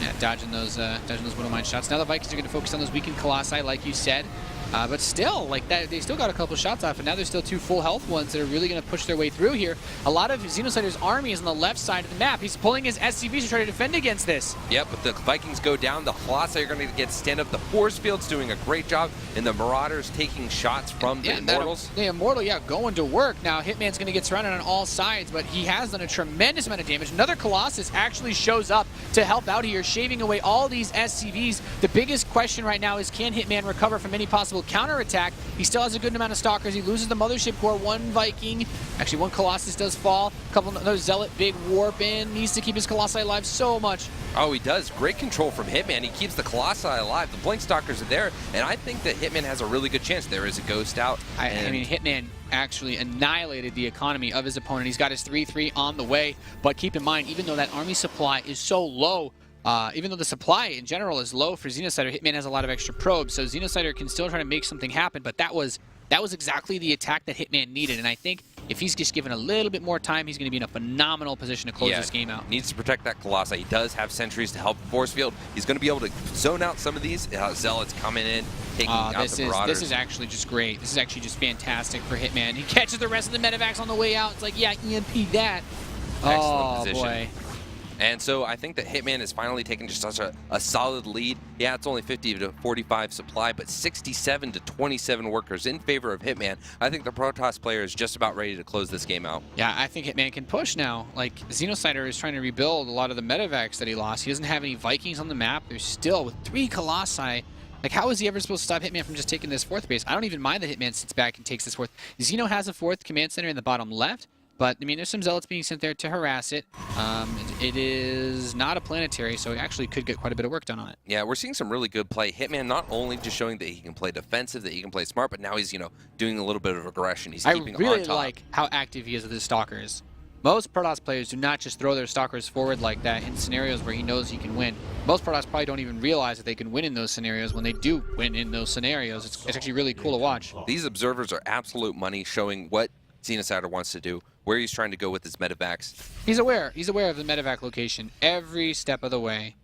A: Yeah, dodging those Widow Mine shots. Now the Vikings are going to focus on those weakened Colossi, like you said. But still, like that, they still got a couple shots off, and now there's still 2 full health ones that are really going to push their way through here. A lot of Xenocider's army is on the left side of the map. He's pulling his SCVs to try to defend against this.
B: Yep, but the Vikings go down. The Colossi are going to get stand up. The force field's doing a great job, and the Marauders taking shots from the Immortals.
A: The Immortal, yeah, going to work. Now Hitman's going to get surrounded on all sides, but he has done a tremendous amount of damage. Another Colossus actually shows up to help out here, shaving away all these SCVs. The biggest question right now is, can Hitman recover from any possible counterattack? He still has a good amount of Stalkers. He loses the Mothership Core. 1 Viking. Actually, 1 Colossus does fall. A couple of those Zealot big warp in. Needs to keep his Colossi alive so much.
B: Oh, he does. Great control from Hitman. He keeps the Colossi alive. The Blink Stalkers are there, and I think that Hitman has a really good chance. There is a Ghost out.
A: I mean, Hitman actually annihilated the economy of his opponent. He's got his 3-3 on the way, but keep in mind, even though that army supply is so low, even though the supply in general is low for Xenocider, Hitman has a lot of extra probes, so Xenocider can still try to make something happen, but that was exactly the attack that Hitman needed, and I think if he's just given a little bit more time, he's going to be in a phenomenal position to close this game out.
B: Needs to protect that Colossi. He does have sentries to help force field. He's going to be able to zone out some of these. Zealots coming in, taking out the Marauders.
A: This is actually just great. This is actually just fantastic for Hitman. He catches the rest of the medevacs on the way out. It's like, yeah, EMP that.
B: Excellent position.
A: Boy.
B: And so I think that Hitman is finally taking just such a solid lead. Yeah, it's only 50 to 45 supply, but 67 to 27 workers in favor of Hitman. I think the Protoss player is just about ready to close this game out.
A: Yeah, I think Hitman can push now. Like, Xenocider is trying to rebuild a lot of the medevacs that he lost. He doesn't have any Vikings on the map. There's still, with 3 Colossi, like, how is he ever supposed to stop Hitman from just taking this 4th base? I don't even mind that Hitman sits back and takes this 4th. Xeno has a 4th command center in the bottom left. But, I mean, there's some Zealots being sent there to harass it. It is not a planetary, so it actually could get quite a bit of work done on it.
B: Yeah, we're seeing some really good play. Hitman not only just showing that he can play defensive, that he can play smart, but now he's, doing a little bit of aggression. He's keeping on top. I really
A: like how active he is with his Stalkers. Most Protoss players do not just throw their Stalkers forward like that in scenarios where he knows he can win. Most Protoss probably don't even realize that they can win in those scenarios. When they do win in those scenarios, it's actually really cool to watch.
B: These observers are absolute money, showing what Xenocider wants to do, where he's trying to go with his medevacs.
A: He's aware. He's aware of the medevac location every step of the way.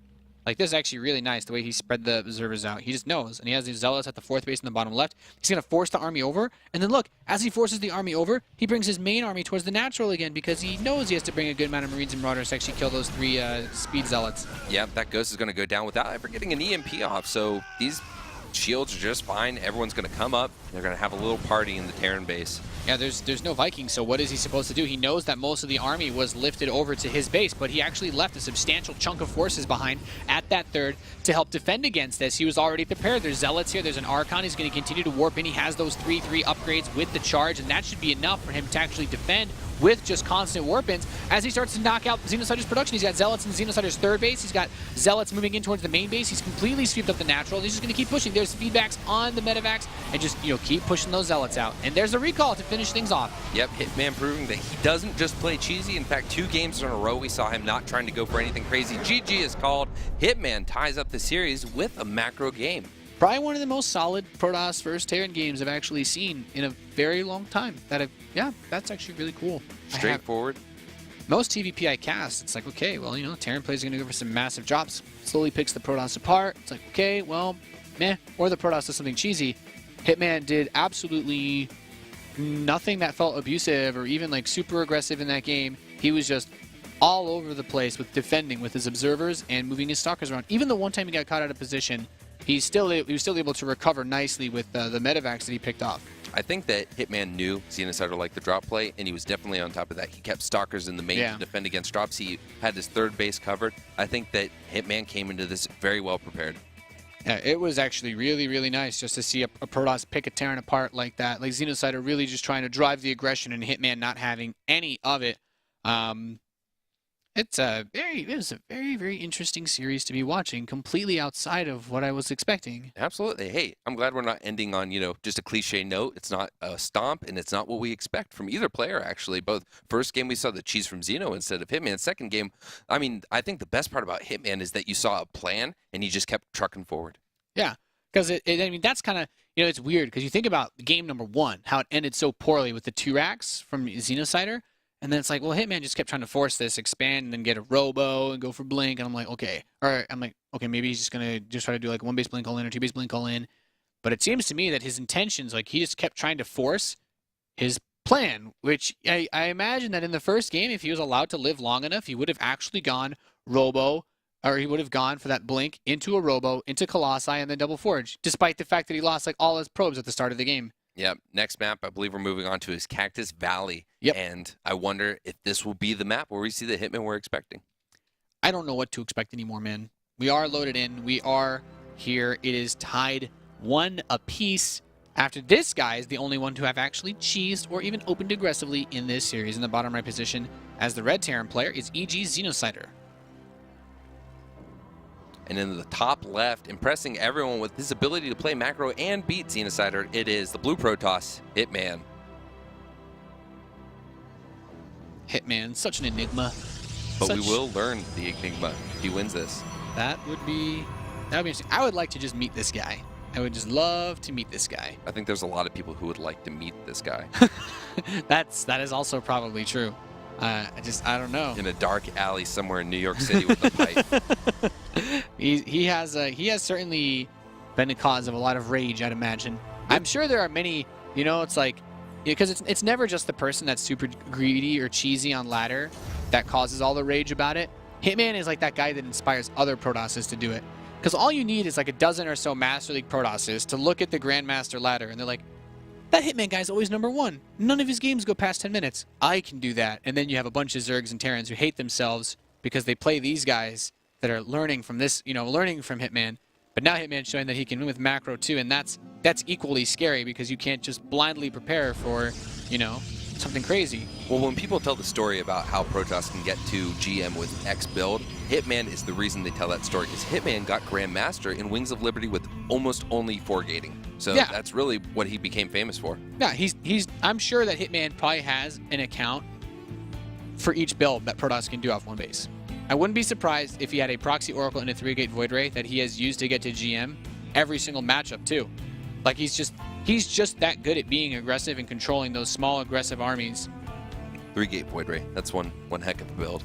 A: Like, this is actually really nice, the way he spread the observers out. He just knows, and he has these Zealots at the 4th base in the bottom left. He's going to force the army over, and then look, as he forces the army over, he brings his main army towards the natural again, because he knows he has to bring a good amount of Marines and Marauders to actually kill those 3 speed Zealots.
B: Yep, that Ghost is going to go down without ever getting an EMP off, so these shields are just fine. Everyone's going to come up. They're going to have a little party in the Terran base.
A: Yeah, there's no Vikings, so what is he supposed to do? He knows that most of the army was lifted over to his base, but he actually left a substantial chunk of forces behind at that 3rd to help defend against this. He was already prepared. There's Zealots here. There's an Archon. He's going to continue to warp in. He has those 3/3 upgrades with the charge, and that should be enough for him to actually defend with just constant warp-ins. As he starts to knock out Xenocider's production, he's got Zealots in Xenocider's 3rd base. He's got Zealots moving in towards the main base. He's completely swept up the natural. He's just going to keep pushing. There's feedbacks on the medevacs, and just, keep pushing those Zealots out. And there's a recall to finish things off.
B: Yep, Hitman proving that he doesn't just play cheesy. In fact, 2 games in a row, we saw him not trying to go for anything crazy. GG is called. Hitman ties up the series with a macro game.
A: Probably one of the most solid Protoss versus Terran games I've actually seen in a very long time. Yeah, that's actually really cool.
B: Straightforward.
A: Most TvP I cast, it's like, okay, well, Terran players are going to go for some massive drops. Slowly picks the Protoss apart. It's like, okay, well, meh. Or the Protoss does something cheesy. Hitman did absolutely nothing that felt abusive or even like super aggressive in that game. He was just all over the place with defending with his observers and moving his Stalkers around. Even the one time he got caught out of position, he was still able to recover nicely with the medevacs that he picked off.
B: I think that Hitman knew Xenocider liked the drop play, and he was definitely on top of that. He kept Stalkers in the main to defend against drops. He had his 3rd base covered. I think that Hitman came into this very well prepared.
A: Yeah, it was actually really, really nice just to see a Protoss pick a Terran apart like that. Like, Xenocider really just trying to drive the aggression and Hitman not having any of it. It was a very, very interesting series to be watching, completely outside of what I was expecting.
B: Absolutely. Hey, I'm glad we're not ending on, just a cliche note. It's not a stomp, and it's not what we expect from either player, actually. Both first game, we saw the cheese from Xeno instead of Hitman. Second game, I mean, I think the best part about Hitman is that you saw a plan, and he just kept trucking forward.
A: Yeah, because, that's kind of, it's weird, because you think about game number 1, how it ended so poorly with the 2 racks from Xenocider. And then it's like, well, Hitman just kept trying to force this, expand, and then get a robo and go for blink. And I'm like, okay. Maybe he's just going to try to do like a 1-base blink all in or 2-base blink all in. But it seems to me that his intentions, like, he just kept trying to force his plan, which I imagine that in the first game, if he was allowed to live long enough, he would have actually gone robo, or he would have gone for that blink into a robo, into Colossi, and then double forge, despite the fact that he lost like all his probes at the start of the game.
B: Yep. Next map, I believe we're moving on to is Cactus Valley.
A: Yep.
B: And I wonder if this will be the map where we see the Hitman we're expecting.
A: I don't know what to expect anymore, man. We are loaded in. We are here. It is tied 1 apiece. After this guy is the only one to have actually cheesed or even opened aggressively in this series. In the bottom right position as the red Terran player is EG Xenocider.
B: And in the top left, impressing everyone with his ability to play macro and beat Xenocider, it is the blue Protoss, Hitman.
A: Hitman, such an enigma.
B: But we will learn the enigma if he wins this.
A: That would be interesting. I would like to just meet this guy. I would just love to meet this guy.
B: I think there's a lot of people who would like to meet this guy.
A: That is also probably true. I don't know.
B: In a dark alley somewhere in New York City with a pipe.
A: He has certainly been a cause of a lot of rage, I'd imagine. I'm sure there are many, you know, it's like, because it's never just the person that's super greedy or cheesy on ladder that causes all the rage about it. Hitman is like that guy that inspires other Protosses to do it. Because all you need is like a dozen or so Master League Protosses to look at the Grandmaster ladder and they're like, that Hitman guy's always #1. None of his games go past 10 minutes. I can do that. And then you have a bunch of Zergs and Terrans who hate themselves because they play these guys that are learning from this, you know, learning from Hitman. But now Hitman's showing that he can win with macro too, and that's equally scary because you can't just blindly prepare for, you know, something crazy.
B: Well, when people tell the story about how Protoss can get to GM with X build, Hitman is the reason they tell that story, because Hitman got Grandmaster in Wings of Liberty with almost only 4 gating. So yeah, that's really what he became famous for.
A: Yeah, I'm sure that Hitman probably has an account for each build that Protoss can do off one base. I wouldn't be surprised if he had a Proxy Oracle and a 3-gate Void Ray that he has used to get to GM every single matchup too. Like he's just that good at being aggressive and controlling those small aggressive armies.
B: 3-gate Void Ray. That's one heck of a build.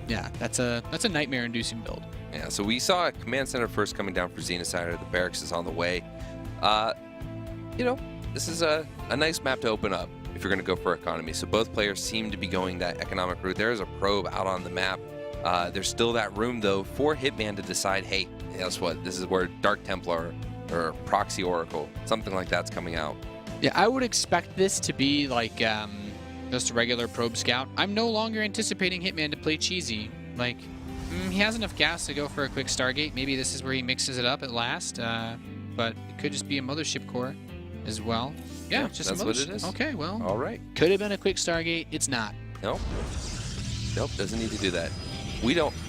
A: Yeah, that's a nightmare-inducing build.
B: Yeah, so we saw a command center first coming down for Xenocider. The barracks is on the way. You know, this is a nice map to open up if you're going to go for economy. So both players seem to be going that economic route. There is a probe out on the map. There's still that room, though, for Hitman to decide, hey, guess what? This is where Dark Templar or Proxy Oracle, something like that's coming out.
A: Yeah, I would expect this to be like just a regular probe scout. I'm no longer anticipating Hitman to play cheesy. Like, he has enough gas to go for a quick Stargate. Maybe this is where he mixes it up at last. But it could just be a Mothership Core as well. Yeah, just
B: that's
A: a
B: what it is.
A: Okay, well.
B: All right.
A: Could have been a quick Stargate. It's not.
B: Nope. Nope, doesn't need to do that.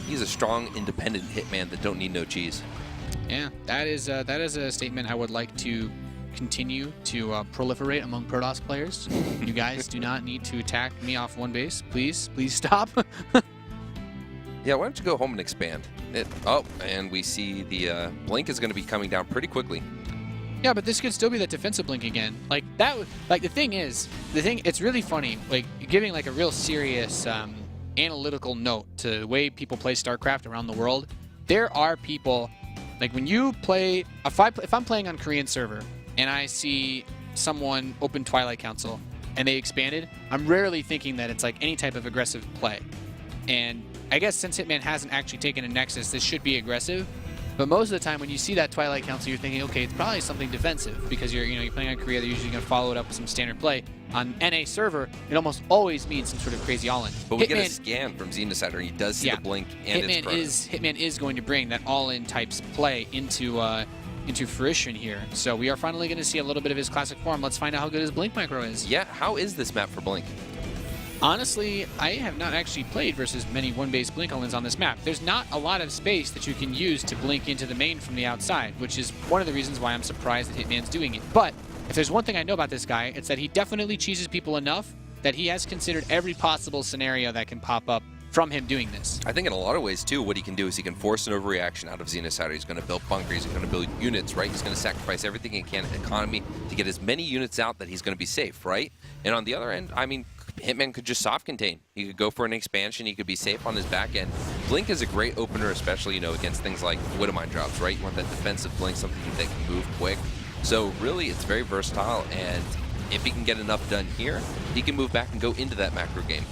B: He's a strong, independent Hitman that don't need no cheese.
A: Yeah, that is a statement I would like to continue to proliferate among Protoss players. You guys do not need to attack me off one base. Please stop.
B: Yeah, why don't you go home and expand? And we see the blink is going to be coming down pretty quickly.
A: Yeah, but this could still be that defensive blink again. Like that. Like it's really funny. Like giving like a real serious analytical note to the way people play StarCraft around the world. There are people, like when you play, if I'm playing on Korean server and I see someone open Twilight Council and they expanded, I'm rarely thinking that it's like any type of aggressive play. And I guess since Hitman hasn't actually taken a Nexus, this should be aggressive. But most of the time when you see that Twilight Council, you're thinking, okay, it's probably something defensive because you're playing on Korea. They're usually going to follow it up with some standard play. On NA server, it almost always means some sort of crazy all-in.
B: But we get a scan from Xenocider. He does see the blink and
A: Hitman is going to bring that all-in types play into fruition here. So we are finally going to see a little bit of his classic form. Let's find out how good his blink micro is.
B: Yeah, how is this map for blink?
A: Honestly, I have not actually played versus many one-base blink all-ins on this map. There's not a lot of space that you can use to blink into the main from the outside, which is one of the reasons why I'm surprised that Hitman's doing it. But if there's one thing I know about this guy, it's that he definitely cheeses people enough that he has considered every possible scenario that can pop up from him doing this.
B: I think in a lot of ways, too, what he can do is he can force an overreaction out of Xenocider. He's going to build bunkers, he's going to build units, right? He's going to sacrifice everything he can in economy to get as many units out that he's going to be safe, right? And on the other end, I mean, Hitman could just soft contain. He could go for an expansion. He could be safe on his back end. Blink is a great opener, especially, against things like Widowmine drops, right? You want that defensive blink, something that can move quick. So really, it's very versatile, and if he can get enough done here, he can move back and go into that macro game.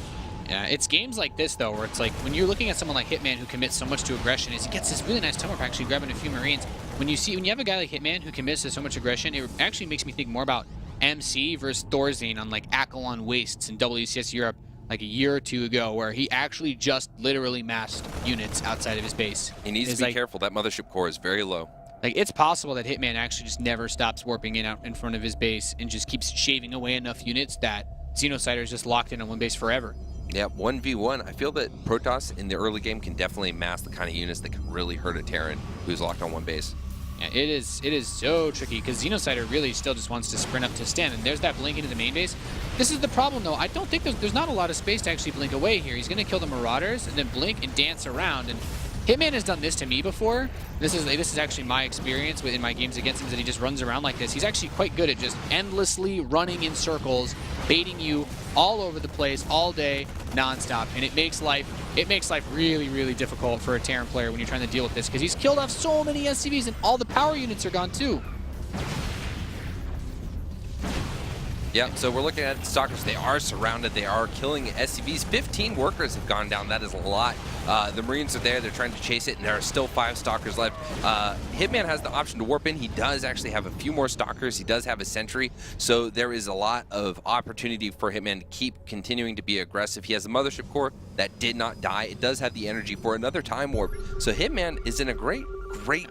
A: Yeah, it's games like this, though, where it's like, when you're looking at someone like Hitman who commits so much to aggression, is he gets this really nice tone for actually grabbing a few Marines. When you have a guy like Hitman who commits to so much aggression, it actually makes me think more about MC versus Thorzane on like Akalon Wastes in WCS Europe like a year or two ago, where he actually just literally massed units outside of his base.
B: He needs to be careful. That Mothership Core is very low.
A: Like, it's possible that Hitman actually just never stops warping in out in front of his base and just keeps shaving away enough units that Xenocider is just locked in on one base forever.
B: Yeah, 1v1. I feel that Protoss in the early game can definitely mass the kind of units that can really hurt a Terran who's locked on one base.
A: Yeah, it is so tricky because Xenocider really still just wants to sprint up to Sten, and there's that blink into the main base. This is the problem, though. I don't think there's not a lot of space to actually blink away here. He's going to kill the Marauders and then blink and dance around, and Hitman has done this to me before. This is actually my experience in my games against him, is that he just runs around like this. He's actually quite good at just endlessly running in circles, baiting you all over the place all day, nonstop, and it makes life really, really difficult for a Terran player when you're trying to deal with this, because he's killed off so many SCVs and all the power units are gone too.
B: Yeah, so we're looking at Stalkers. They are surrounded. They are killing SCVs. 15 workers have gone down. That is a lot. The Marines are there. They're trying to chase it, and there are still 5 Stalkers left. Hitman has the option to warp in. He does actually have a few more Stalkers. He does have a sentry, so there is a lot of opportunity for Hitman to keep continuing to be aggressive. He has a Mothership Core that did not die. It does have the energy for another time warp, so Hitman is in a great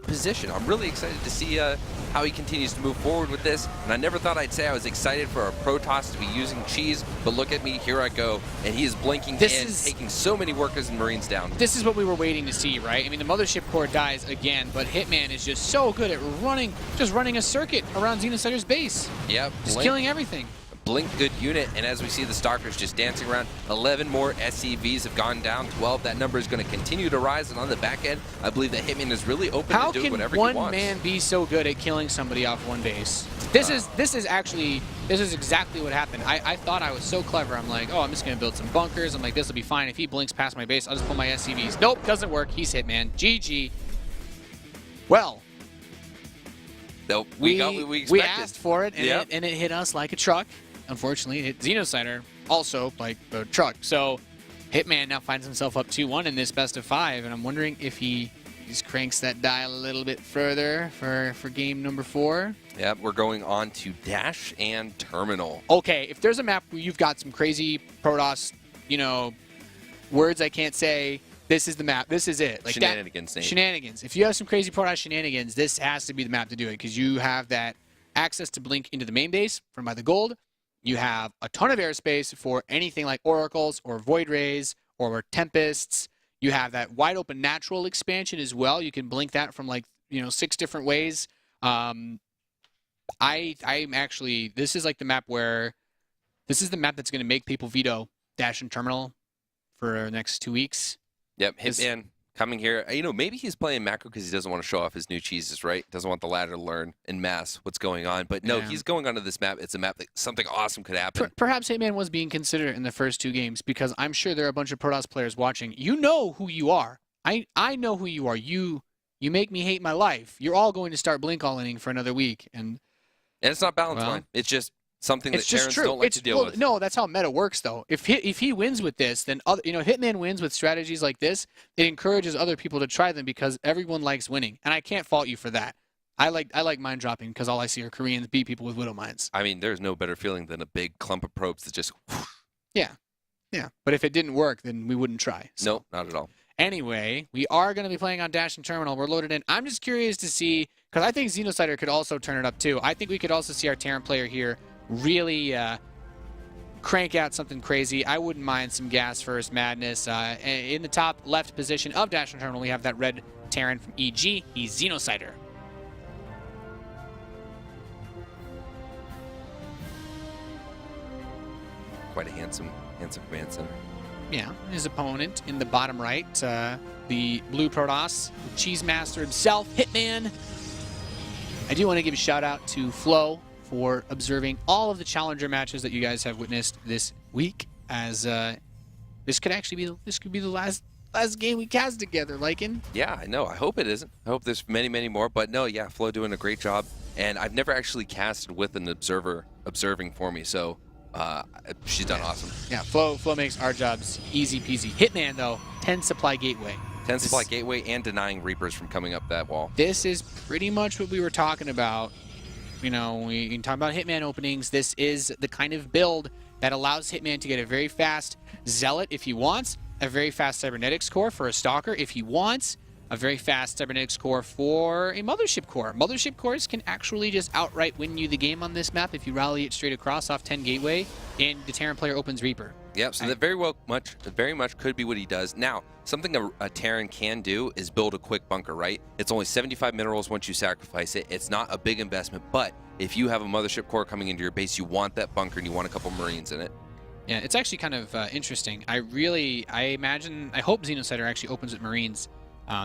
B: position. I'm really excited to see how he continues to move forward with this, and I never thought I'd say I was excited for a Protoss to be using cheese, but look at me, here I go, and he is blinking taking so many workers and Marines down.
A: This is what we were waiting to see, right? I mean, the Mothership Core dies again, but Hitman is just so good at running a circuit around Xenocider's base.
B: Yep.
A: Just killing everything.
B: Blink good unit, and as we see the Stalkers just dancing around, 11 more SCVs have gone down, 12. That number is going to continue to rise, and on the back end, I believe that Hitman is really open to doing whatever he wants. How can one man
A: be so good at killing somebody off one base? This is exactly what happened. I thought I was so clever. I'm like, oh, I'm just going to build some bunkers. I'm like, this will be fine. If he blinks past my base, I'll just pull my SCVs. Nope, doesn't work. He's Hitman. GG. Well,
B: nope, we
A: asked for it, and it hit us like a truck. Unfortunately, it hit Xenocider also like a truck. So Hitman now finds himself up 2-1 in this best of 5, and I'm wondering if he just cranks that dial a little bit further for game number 4.
B: Yep, we're going on to Dash and Terminal.
A: Okay, if there's a map where you've got some crazy Protoss, words I can't say, this is the map. This is it. Like
B: shenanigans.
A: Shenanigans. If you have some crazy Protoss shenanigans, this has to be the map to do it, because you have that access to blink into the main base from by the gold. You have a ton of airspace for anything like Oracles or Void Rays or Tempests. You have that wide open natural expansion as well. You can blink that from 6 different ways. I'm actually, this is like the map that's going to make people veto Dash and Terminal for the next 2 weeks.
B: Yep, Hitman coming here. Maybe he's playing macro because he doesn't want to show off his new cheeses, right? Doesn't want the ladder to learn en masse what's going on. But no, he's going onto this map. It's a map that something awesome could happen.
A: Perhaps Hitman was being considered in the first 2 games, because I'm sure there are a bunch of Protoss players watching. You know who you are. I know who you are. You make me hate my life. You're all going to start blink-all-inning for another week. And
B: it's not balance line. It's just something that Terrans don't like to deal with.
A: No, that's how meta works, though. If he wins with this, then Hitman wins with strategies like this. It encourages other people to try them, because everyone likes winning, and I can't fault you for that. I like mind dropping because all I see are Koreans beat people with Widow Mines.
B: I mean, there's no better feeling than a big clump of probes that just.
A: Yeah. But if it didn't work, then we wouldn't try. So.
B: Nope, not at all.
A: Anyway, we are going to be playing on Dash and Terminal. We're loaded in. I'm just curious to see, because I think Xenocider could also turn it up too. I think we could also see our Terran player here really crank out something crazy. I wouldn't mind some gas first madness. In the top left position of Dash and Terminal, we have that red Terran from EG. He's Xenocider.
B: Quite a handsome command center.
A: Yeah, his opponent in the bottom right, the blue Protoss, the Cheese Master himself, Hitman. I do want to give a shout out to Flo for observing all of the Challenger matches that you guys have witnessed this week, as this could be the last game we cast together, Lycan.
B: Yeah, I know. I hope it isn't. I hope there's many, many more. But no, yeah, Flo doing a great job. And I've never actually casted with an observer observing for me, so she's done awesome.
A: Yeah, Flo makes our jobs easy peasy. Hitman, though, 10 supply gateway.
B: 10 supply gateway and denying Reapers from coming up that wall.
A: This is pretty much what we were talking about. We can talk about Hitman openings. This is the kind of build that allows Hitman to get a very fast Zealot if he wants, a very fast Cybernetics core for a Stalker if he wants, a very fast Cybernetics core for a Mothership core. Mothership cores can actually just outright win you the game on this map if you rally it straight across off 10 gateway and the Terran player opens Reaper.
B: Yep, so that very much could be what he does. Now, something a Terran can do is build a quick bunker, right? It's only 75 minerals once you sacrifice it. It's not a big investment, but if you have a Mothership core coming into your base, you want that bunker and you want a couple Marines in it.
A: Yeah, it's actually kind of interesting. I hope Xenocider actually opens with Marines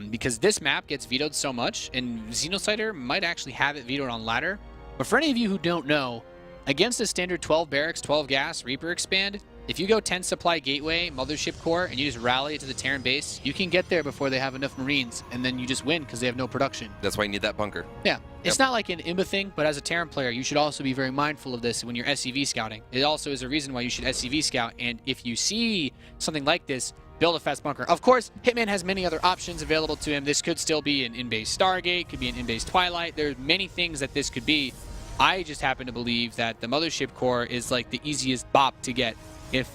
A: because this map gets vetoed so much, and Xenocider might actually have it vetoed on ladder. But for any of you who don't know, against a standard 12 barracks, 12 gas, Reaper expand, if you go 10 supply gateway, mothership core, and you just rally it to the Terran base, you can get there before they have enough Marines, and then you just win because they have no production.
B: That's why you need that bunker.
A: Yeah, it's not like an IMBA thing, but as a Terran player, you should also be very mindful of this when you're SCV scouting. It also is a reason why you should SCV scout, and if you see something like this, build a fast bunker. Of course, Hitman has many other options available to him. This could still be an in-base Stargate, could be an in-base Twilight. There's many things that this could be. I just happen to believe that the mothership core is like the easiest bop to get if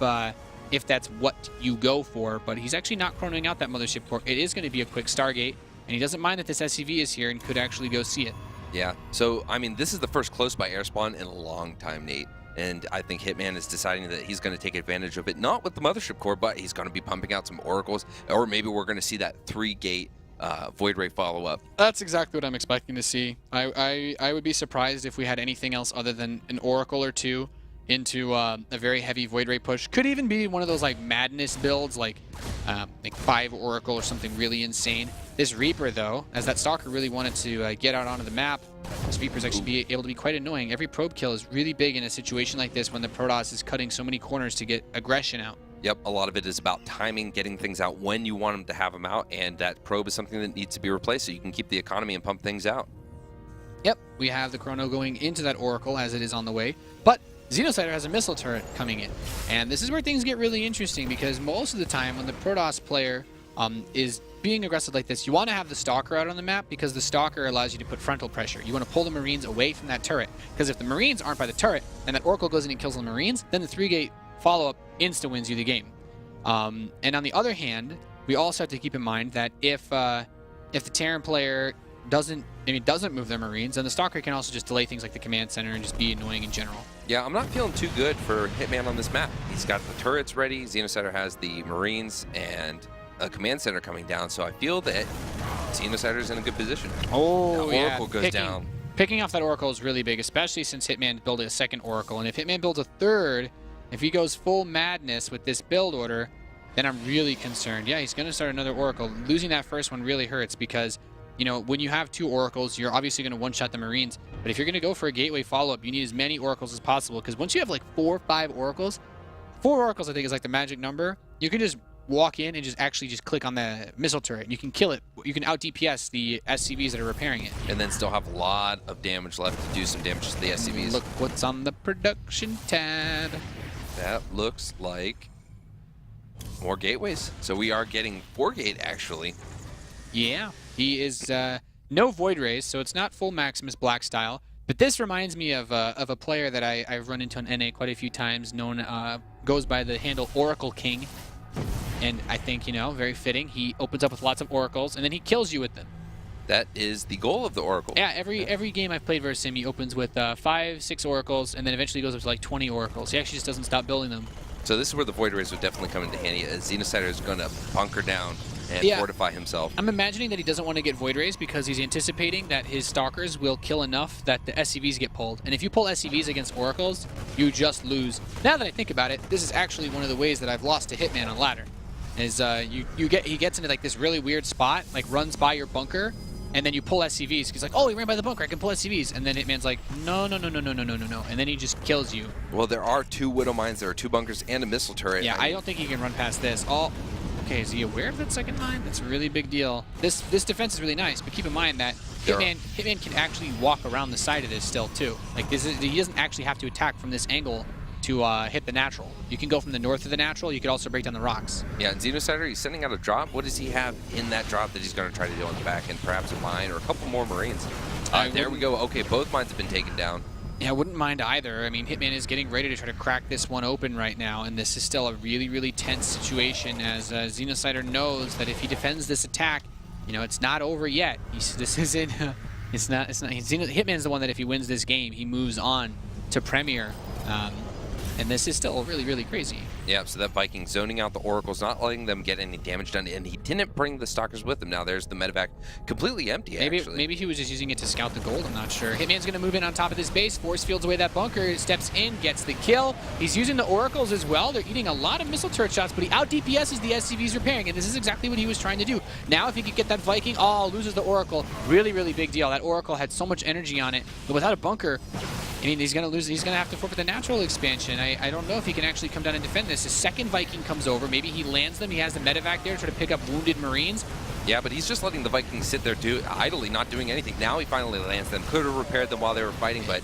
A: that's what you go for. But he's actually not chronoing out that mothership core. It is going to be a quick Stargate, and he doesn't mind that this SCV is here and could actually go see it.
B: Yeah, so, I mean, this is the first close by air spawn in a long time, Nate. And I think Hitman is deciding that he's going to take advantage of it, not with the mothership core, but he's going to be pumping out some oracles, or maybe we're going to see that 3-gate Void Ray follow-up.
A: That's exactly what I'm expecting to see. I would be surprised if we had anything else other than an oracle or two into a very heavy Void Ray push. Could even be one of those like madness builds, like 5 oracle or something really insane. This Reaper, though, as that Stalker really wanted to get out onto the map, this Reaper's actually be able to be quite annoying. Every probe kill is really big in a situation like this when the Protoss is cutting so many corners to get aggression out.
B: Yep, a lot of it is about timing, getting things out when you want them to have them out, and that probe is something that needs to be replaced so you can keep the economy and pump things out.
A: Yep, we have the Chrono going into that Oracle as it is on the way, but Xenocider has a missile turret coming in, and this is where things get really interesting because most of the time when the Protoss player is being aggressive like this, you want to have the Stalker out on the map because the Stalker allows you to put frontal pressure. You want to pull the Marines away from that turret because if the Marines aren't by the turret and that Oracle goes in and kills the Marines, then the 3-gate follow-up insta-wins you the game. And on the other hand, we also have to keep in mind that if the Terran player doesn't move their Marines, then the Stalker can also just delay things like the command center and just be annoying in general.
B: Yeah, I'm not feeling too good for Hitman on this map. He's got the turrets ready, Xenocider has the Marines, and a command center coming down, so I feel that Xenocider's in a good position.
A: Oh,
B: the Oracle goes down.
A: Picking off that Oracle is really big, especially since Hitman built a second Oracle, and if Hitman builds a third, if he goes full madness with this build order, then I'm really concerned. Yeah, he's going to start another Oracle. Losing that first one really hurts because, you know, when you have 2 Oracles, you're obviously going to one-shot the Marines. But if you're going to go for a gateway follow-up, you need as many Oracles as possible because once you have like 4 or 5 Oracles, 4 Oracles I think is like the magic number, you can just walk in and just click on the missile turret. You can kill it. You can out-DPS the SCVs that are repairing it.
B: And then still have a lot of damage left to do some damage to the SCVs.
A: Look what's on the production tab.
B: That looks like more gateways. So we are getting 4-gate, actually.
A: Yeah, he is no Void Rays, so it's not full Maximus Black style. But this reminds me of a player that I've run into on NA quite a few times, goes by the handle Oracle King. And I think, you know, very fitting. He opens up with lots of Oracles, and then he kills you with them.
B: That is the goal of the Oracle.
A: Yeah, every game I've played versus him, he opens with 5, 6 Oracles, and then eventually goes up to like 20 Oracles. He actually just doesn't stop building them.
B: So this is where the Void Rays would definitely come into handy, as Xenocider is going to bunker down and fortify himself. I'm
A: imagining that he doesn't want to get Void Rays because he's anticipating that his Stalkers will kill enough that the SCVs get pulled. And if you pull SCVs against Oracles, you just lose. Now that I think about it, this is actually one of the ways that I've lost to Hitman on ladder. Is he gets into like this really weird spot, like runs by your bunker, and then you pull SCVs. He's like, oh, he ran by the bunker, I can pull SCVs. And then Hitman's like, no. And then he just kills you.
B: Well, there are 2 Widow Mines, there are 2 bunkers, and a missile turret.
A: Yeah, I don't think he can run past this. Okay, is he aware of that second mine? That's a really big deal. This defense is really nice, but keep in mind that Hitman can actually walk around the side of this still, too. Like, he doesn't actually have to attack from this angle to hit the natural. You can go from the north of the natural. You could also break down the rocks.
B: Yeah, and Xenocider, he's sending out a drop. What does he have in that drop that he's going to try to do on the back end? Perhaps a mine or a couple more Marines. There we go. Okay, both mines have been taken down.
A: Yeah, I wouldn't mind either. I mean, Hitman is getting ready to try to crack this one open right now, and this is still a really, really tense situation as Xenocider knows that if he defends this attack, you know, it's not over yet. Hitman's the one that if he wins this game, he moves on to Premier. And this is still really, really crazy.
B: Yeah, so that Viking zoning out the Oracles, not letting them get any damage done, and he didn't bring the Stalkers with him. Now there's the medevac completely empty, actually.
A: Maybe he was just using it to scout the gold, I'm not sure. Hitman's going to move in on top of this base, force fields away that bunker, steps in, gets the kill. He's using the Oracles as well. They're eating a lot of missile turret shots, but he out DPSs the SCVs repairing, and this is exactly what he was trying to do. Now if he could get that Viking, loses the Oracle. Really, really big deal. That Oracle had so much energy on it, but without a bunker, I mean, he's going to lose. He's going to have to forfeit the natural expansion. I don't know if he can actually come down and defend this. His second Viking comes over. Maybe he lands them. He has the medevac there to try to pick up wounded Marines.
B: Yeah, but he's just letting the Vikings sit there idly, not doing anything. Now he finally lands them. Could have repaired them while they were fighting, but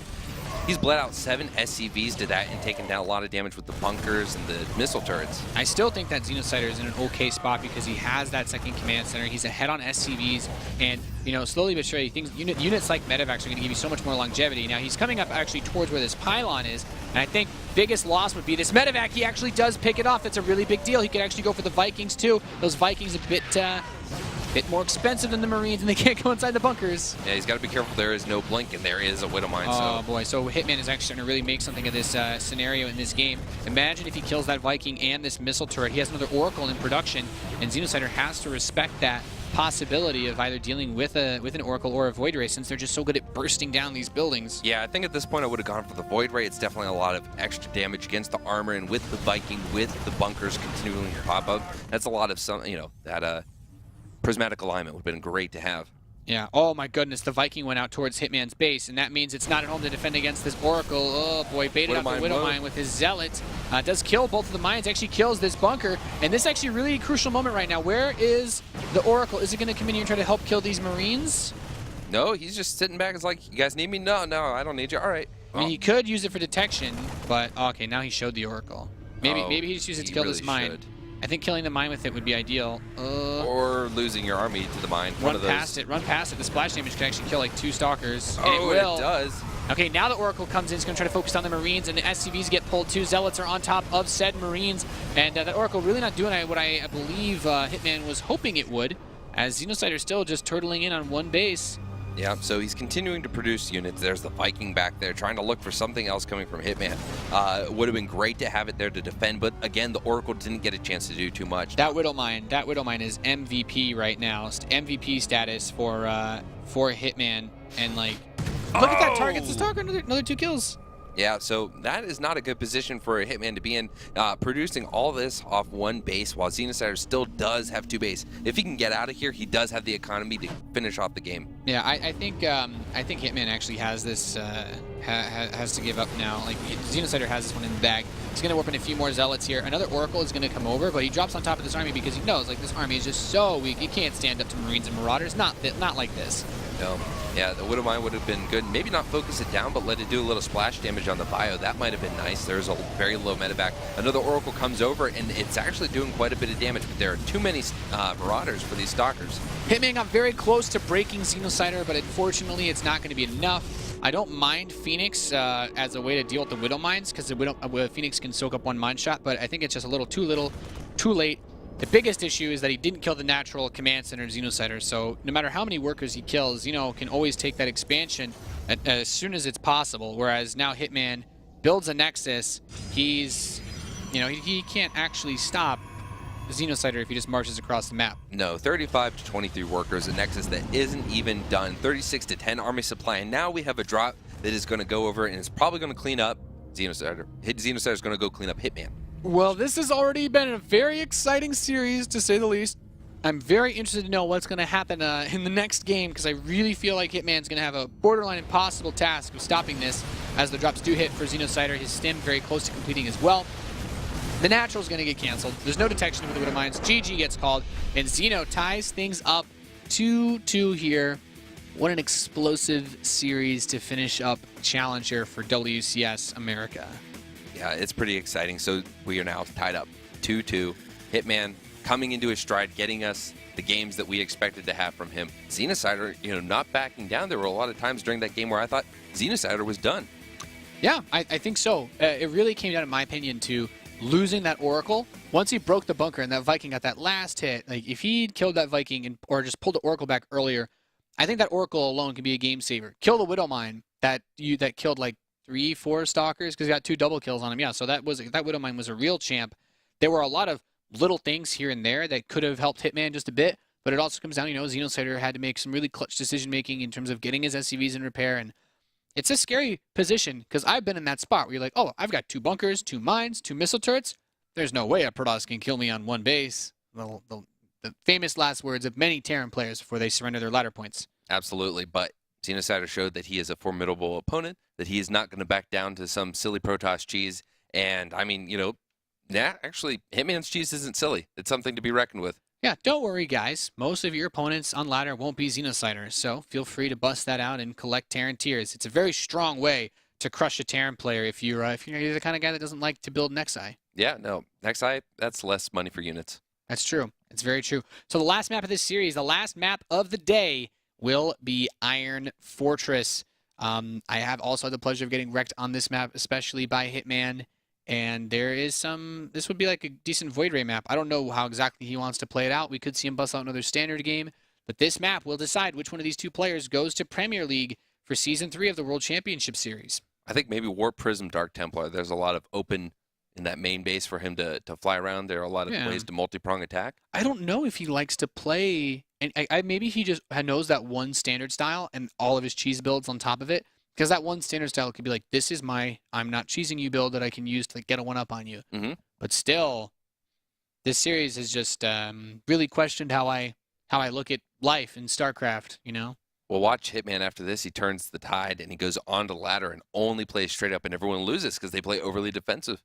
B: he's bled out 7 SCVs to that and taken down a lot of damage with the bunkers and the missile turrets.
A: I still think that Xenocider is in an okay spot because he has that second command center. He's ahead on SCVs, and slowly but surely, units like medevacs are going to give you so much more longevity. Now he's coming up actually towards where this pylon is, and I think biggest loss would be this medevac. He actually does pick it off. That's a really big deal. He could actually go for the Vikings too. Those Vikings a bit more expensive than the Marines, and they can't go inside the bunkers.
B: Yeah, he's got to be careful. There is no blink, and there is a Widow Mine.
A: Oh boy, so Hitman is actually starting to really make something of this scenario in this game. Imagine if he kills that Viking and this missile turret. He has another Oracle in production, and Xenocider has to respect that possibility of either dealing with an Oracle or a Void Ray, since they're just so good at bursting down these buildings.
B: Yeah, I think at this point I would have gone for the Void Ray. It's definitely a lot of extra damage against the armor, and with the Viking, with the bunkers continuing to pop up, that's a lot of that prismatic alignment would have been great to have.
A: Yeah. Oh my goodness, the Viking went out towards Hitman's base, and that means it's not at home to defend against this Oracle. Oh boy, baited out the Widow Mine with his Zealot. Does kill both of the mines, actually kills this bunker, and this is actually a really crucial moment right now. Where is the Oracle? Is it going to come in here and try to help kill these Marines?
B: No, he's just sitting back. It's like, you guys need me? No, I don't need you. All right.
A: I mean, he could use it for detection, but okay, now he showed the Oracle. Maybe he just used it to kill this mine. I think killing the mine with it would be ideal.
B: Or losing your army to the mine.
A: Run past it. The splash damage could actually kill like 2 Stalkers.
B: And it will. It does.
A: Okay, now the Oracle comes in. It's going to try to focus on the Marines, and the SCVs get pulled too. Zealots are on top of said Marines, and that Oracle really not doing what I believe Hitman was hoping it would, as Xenocider still just turtling in on one base.
B: Yeah, so he's continuing to produce units. There's the Viking back there trying to look for something else coming from Hitman. Would have been great to have it there to defend, but again, the Oracle didn't get a chance to do too much.
A: That Widow Mine is MVP right now. MVP status for Hitman, and like, look at that, targets the Stalker, another 2 kills.
B: Yeah, so that is not a good position for a Hitman to be in, producing all this off one base while Xenocider still does have 2 bases. If he can get out of here, he does have the economy to finish off the game.
A: Yeah, I think Hitman actually has this has to give up now. Like, Xenocider has this one in the bag. He's going to warp in a few more Zealots here. Another Oracle is going to come over, but he drops on top of this army because he knows, like, this army is just so weak. It can't stand up to Marines and Marauders. Not like this.
B: No. Yeah, the Widow Mine would have been good. Maybe not focus it down, but let it do a little splash damage on the bio. That might have been nice. There's a very low medevac. Another Oracle comes over, and it's actually doing quite a bit of damage, but there are too many Marauders for these Stalkers. Hitman
A: got very close to breaking Xenocider, but unfortunately, it's not going to be enough. I don't mind Phoenix as a way to deal with the Widow Mines, because the Phoenix can soak up 1 mine shot, but I think it's just a little, too late. The biggest issue is that he didn't kill the natural command center Xenocider, so no matter how many workers he kills, Xeno can always take that expansion as soon as it's possible, whereas now Hitman builds a Nexus. He's, he can't actually stop Xenocider if he just marches across the map.
B: No, 35 to 23 workers, a Nexus that isn't even done, 36 to 10 army supply, and now we have a drop that is going to go over and it's probably going to clean up Xenocider. Xenocider is going to go clean up Hitman.
A: Well, this has already been a very exciting series, to say the least. I'm very interested to know what's going to happen in the next game, because I really feel like Hitman's going to have a borderline impossible task of stopping this, as the drops do hit for Xenocider. His stim very close to completing as well. The natural's going to get canceled. There's no detection with the Widow Mines. GG gets called, and Xeno ties things up 2-2 here. What an explosive series to finish up Challenger for WCS America.
B: Yeah, it's pretty exciting. So we are now tied up 2-2. Hitman coming into his stride, getting us the games that we expected to have from him. Xenocider, not backing down. There were a lot of times during that game where I thought Xenocider was done.
A: Yeah, I think so. It really came down, in my opinion, to losing that Oracle. Once he broke the bunker and that Viking got that last hit, like if he'd killed that Viking or just pulled the Oracle back earlier, I think that Oracle alone can be a game saver. Kill the Widow Mine that killed like 3, 4 stalkers because he got 2 double kills on him. Yeah, so that Widowmine was a real champ. There were a lot of little things here and there that could have helped Hitman just a bit, but it also comes down, Xenocider had to make some really clutch decision making in terms of getting his SCVs in repair, and it's a scary position because I've been in that spot where you're like, oh, I've got 2 bunkers, 2 mines, 2 missile turrets. There's no way a Protoss can kill me on 1 base. The famous last words of many Terran players before they surrender their ladder points.
B: Absolutely, but Xenocider showed that he is a formidable opponent, that he is not going to back down to some silly Protoss cheese. And, I mean, actually, Hitman's cheese isn't silly. It's something to be reckoned with.
A: Yeah, don't worry, guys. Most of your opponents on ladder won't be Xenocider, so feel free to bust that out and collect Terran tiers. It's a very strong way to crush a Terran player if you're the kind of guy that doesn't like to build Nexi.
B: Yeah, no, Nexi, that's less money for units.
A: That's true. It's very true. So the last map of this series, the last map of the day, will be Iron Fortress. I have also had the pleasure of getting wrecked on this map, especially by Hitman. And there is this would be like a decent Void Ray map. I don't know how exactly he wants to play it out. We could see him bust out another standard game. But this map will decide which one of these 2 players goes to Premier League for Season 3 of the World Championship Series.
B: I think maybe Warp Prism Dark Templar. There's a lot of open in that main base for him to fly around. There are a lot of ways to multi-prong attack.
A: I don't know if he likes to play, and maybe he just knows that one standard style and all of his cheese builds on top of it. Because that one standard style could be like, this is my I'm not cheesing you build that I can use to get a 1-up on you.
B: Mm-hmm.
A: But still, this series has just really questioned how I look at life in StarCraft,
B: Well, watch Hitman after this. He turns the tide and he goes onto the ladder and only plays straight up, and everyone loses because they play overly defensive.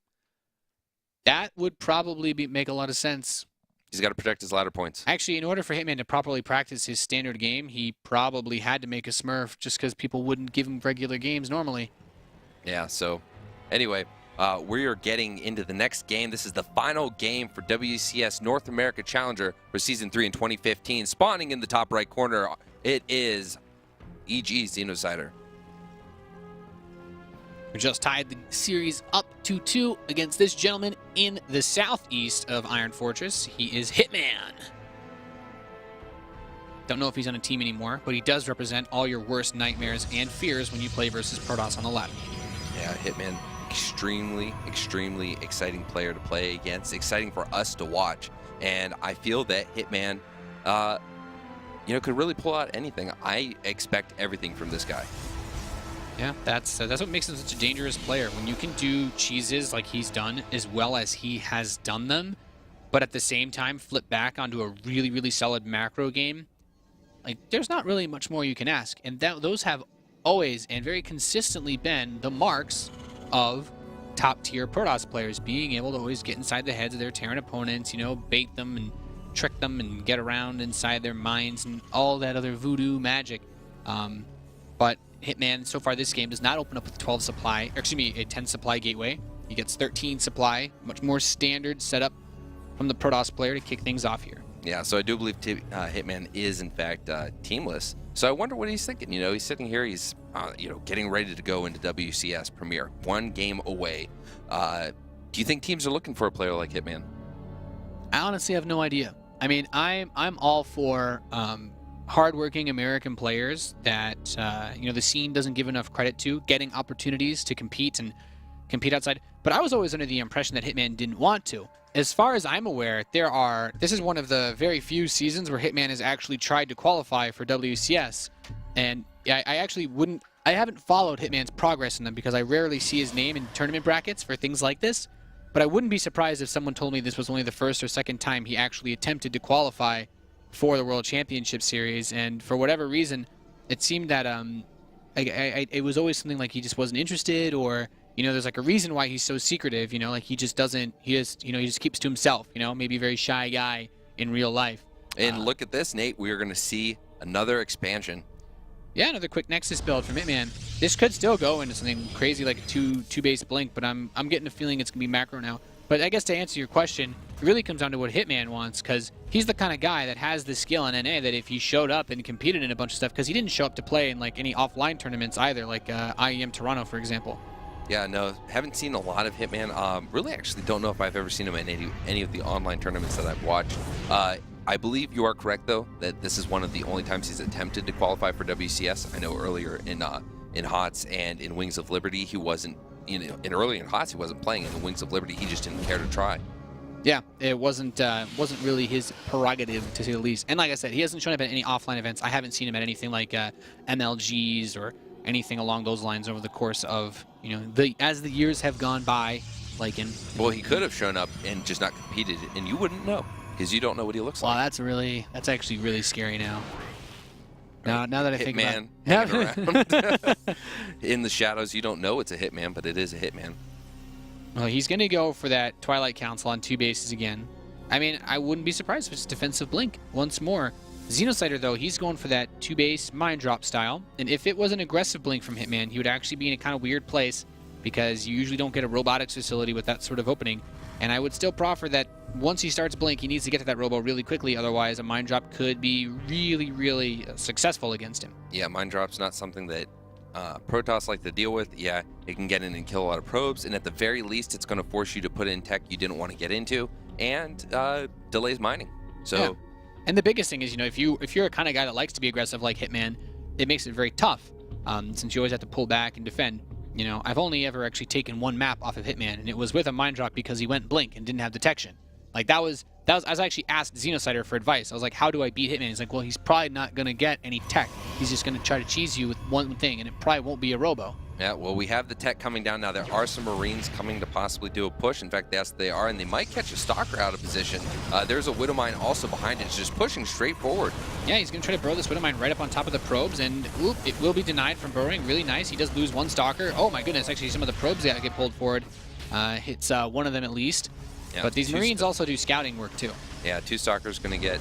A: That would probably make a lot of sense.
B: He's got to protect his ladder points.
A: Actually, in order for Hitman to properly practice his standard game, he probably had to make a Smurf just because people wouldn't give him regular games normally.
B: Yeah, so anyway, we are getting into the next game. This is the final game for WCS North America Challenger for Season 3 in 2015. Spawning in the top right corner, it is EG Xenocider.
A: We just tied the series up to 2 against this gentleman in the southeast of Iron Fortress. He is Hitman. Don't know if he's on a team anymore, but he does represent all your worst nightmares and fears when you play versus Protoss on the ladder.
B: Yeah, Hitman, extremely, extremely exciting player to play against. Exciting for us to watch. And I feel that Hitman, could really pull out anything. I expect everything from this guy.
A: Yeah, that's what makes him such a dangerous player. When you can do cheeses like he's done as well as he has done them, but at the same time flip back onto a really, really solid macro game, like there's not really much more you can ask. And those have always and very consistently been the marks of top-tier Protoss players, being able to always get inside the heads of their Terran opponents, bait them and trick them and get around inside their minds and all that other voodoo magic. But Hitman, so far this game, does not open up with 12 supply, or excuse me, a 10 supply gateway. He gets 13 supply, much more standard setup from the Protoss player to kick things off here.
B: Yeah, so I do believe Hitman is, in fact, teamless. So I wonder what he's thinking. He's sitting here, he's, getting ready to go into WCS Premier. 1 game away. Do you think teams are looking for a player like Hitman?
A: I honestly have no idea. I mean, I'm all for hardworking American players that the scene doesn't give enough credit to, getting opportunities to compete outside. But I was always under the impression that Hitman didn't want to. As far as I'm aware, this is one of the very few seasons where Hitman has actually tried to qualify for WCS, and I haven't followed Hitman's progress in them because I rarely see his name in tournament brackets for things like this. But I wouldn't be surprised if someone told me this was only the first or second time he actually attempted to qualify for the World Championship Series, and for whatever reason, it seemed that it was always something like he just wasn't interested, or there's like a reason why he's so secretive. Like he just keeps to himself. Maybe a very shy guy in real life.
B: And look at this, Nate. We are going to see another expansion.
A: Yeah, another quick Nexus build from Hitman. This could still go into something crazy like a two base blink, but I'm getting a feeling it's gonna be macro now. But I guess to answer your question, it really comes down to what Hitman wants, because he's the kind of guy that has the skill in NA that if he showed up and competed in a bunch of stuff, because he didn't show up to play in like any offline tournaments either, like IEM Toronto, for example.
B: Yeah, no, haven't seen a lot of Hitman. Really, actually don't know if I've ever seen him in any of the online tournaments that I've watched. I believe you are correct, though, that this is one of the only times he's attempted to qualify for WCS. I know earlier in in HOTS and in Wings of Liberty. He wasn't, in early in HOTS, he wasn't playing. In Wings of Liberty, he just didn't care to try.
A: Yeah, it wasn't really his prerogative, to say the least. And like I said, he hasn't shown up at any offline events. I haven't seen him at anything like MLGs or anything along those lines over the course of, as the years have gone by.
B: Well, he could have shown up and just not competed, and you wouldn't know because you don't know what he looks like.
A: Wow, that's actually really scary now. Now that I think about
B: it. In the shadows, you don't know it's a Hitman, but it is a Hitman.
A: Well, he's going to go for that Twilight Council on 2 bases again. I mean, I wouldn't be surprised if it's defensive blink once more. Xenocider, though, he's going for that 2-base mine drop style. And if it was an aggressive blink from Hitman, he would actually be in a kind of weird place because you usually don't get a robotics facility with that sort of opening. And I would still proffer that once he starts blink, he needs to get to that robo really quickly. Otherwise, a mine drop could be really, really successful against him.
B: Yeah, mine drop's not something that Protoss like to deal with. Yeah, it can get in and kill a lot of probes, and at the very least, it's going to force you to put in tech you didn't want to get into, and delays mining. So,
A: yeah. And the biggest thing is, if you're a kind of guy that likes to be aggressive like Hitman, it makes it very tough, since you always have to pull back and defend. I've only ever actually taken one map off of Hitman, and it was with a mine drop because he went blink and didn't have detection. Like I was actually asked Xenocider for advice. I was like, how do I beat Hitman? He's like, well, he's probably not going to get any tech. He's just going to try to cheese you with one thing, and it probably won't be a robo.
B: Yeah, well, we have the tech coming down now. There are some Marines coming to possibly do a push. In fact, yes, they are, and they might catch a Stalker out of position. There's a Widow Mine also behind it. It's just pushing straight forward.
A: Yeah, he's going to try to burrow this Widow Mine right up on top of the probes, and it will be denied from burrowing. Really nice. He does lose one Stalker. Oh, my goodness. Actually, some of the probes that get pulled forward. Hits one of them at least. Yeah, but these Marines also do scouting work, too.
B: Yeah, 2 Stalkers going to get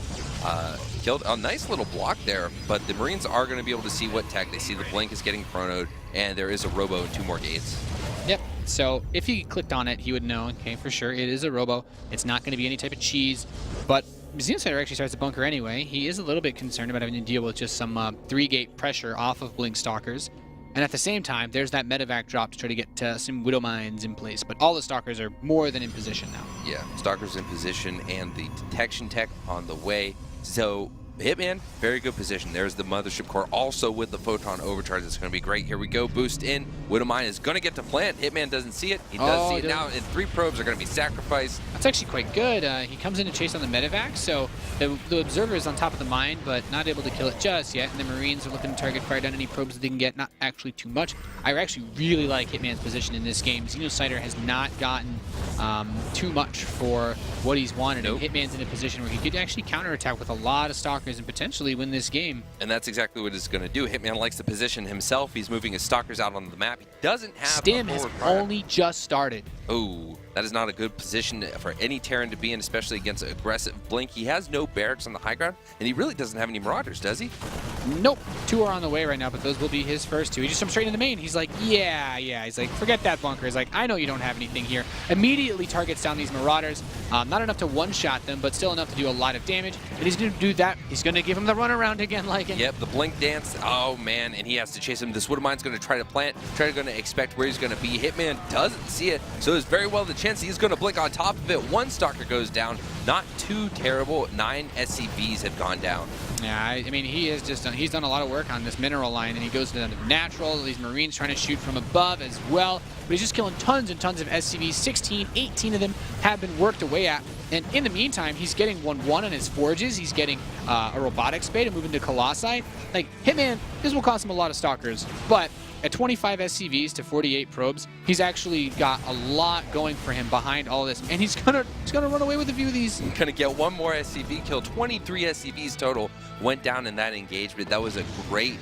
B: killed. A nice little block there, but the Marines are going to be able to see what tech. They see the blink is getting chronoed, and there is a robo and 2 more gates.
A: Yep, so if he clicked on it, he would know, okay, for sure, it is a robo. It's not going to be any type of cheese, but Xenocider actually starts to bunker anyway. He is a little bit concerned about having to deal with just some 3-gate pressure off of blink Stalkers. And at the same time, there's that medevac drop to try to get some Widow Mines in place. But all the Stalkers are more than in position now.
B: Yeah, Stalkers in position and the detection tech on the way. So Hitman, very good position. There's the Mothership Core also with the Photon Overcharge. It's going to be great. Here we go. Boost in. Widow Mine is going to get to plant. Hitman doesn't see it. He does see it now, and 3 probes are going to be sacrificed.
A: That's actually quite good. He comes in to chase on the medevac, so the Observer is on top of the mine, but not able to kill it just yet. And the Marines are looking to target fire down any probes that they can get. Not actually too much. I actually really like Hitman's position in this game. Xenocider has not gotten too much for what he's wanted. Nope. And Hitman's in a position where he could actually counterattack with a lot of Stalkers and potentially win this game.
B: And that's exactly what he's going to do. Hitman likes the position himself. He's moving his Stalkers out on the map. He doesn't have
A: Stim has only just started.
B: Oh, that is not a good position for any Terran to be in, especially against an aggressive blink. He has no barracks on the high ground, and he really doesn't have any Marauders, does he?
A: Nope. 2 are on the way right now, but those will be his first 2. He just jumps straight into the main. He's like, yeah. He's like, forget that bunker. He's like, I know you don't have anything here. Immediately targets down these Marauders. Not enough to one-shot them, but still enough to do a lot of damage. And he's going to do that. He's going to give him the runaround again, like it.
B: Yep, the blink dance. Oh, man, and he has to chase him. This Widow Mine's going to try to plant, going to expect where he's going to be. Hitman doesn't see it, so there's very well the chance he's going to blink on top of it. 1 Stalker goes down. Not too terrible. 9 SCVs have gone down.
A: Yeah, I mean, he's done a lot of work on this mineral line, and he goes to the natural. These Marines trying to shoot from above as well, but he's just killing tons and tons of SCVs. 16, 18 of them have been worked away at. And in the meantime, he's getting 1-1 on his forges. He's getting a robotic spade and moving to Colossi. Like, Hitman, this will cost him a lot of Stalkers, but at 25 SCVs to 48 probes, he's actually got a lot going for him behind all this, and he's gonna run away with a few of these.
B: He's gonna get 1 more SCV kill. 23 SCVs total went down in that engagement. That was a great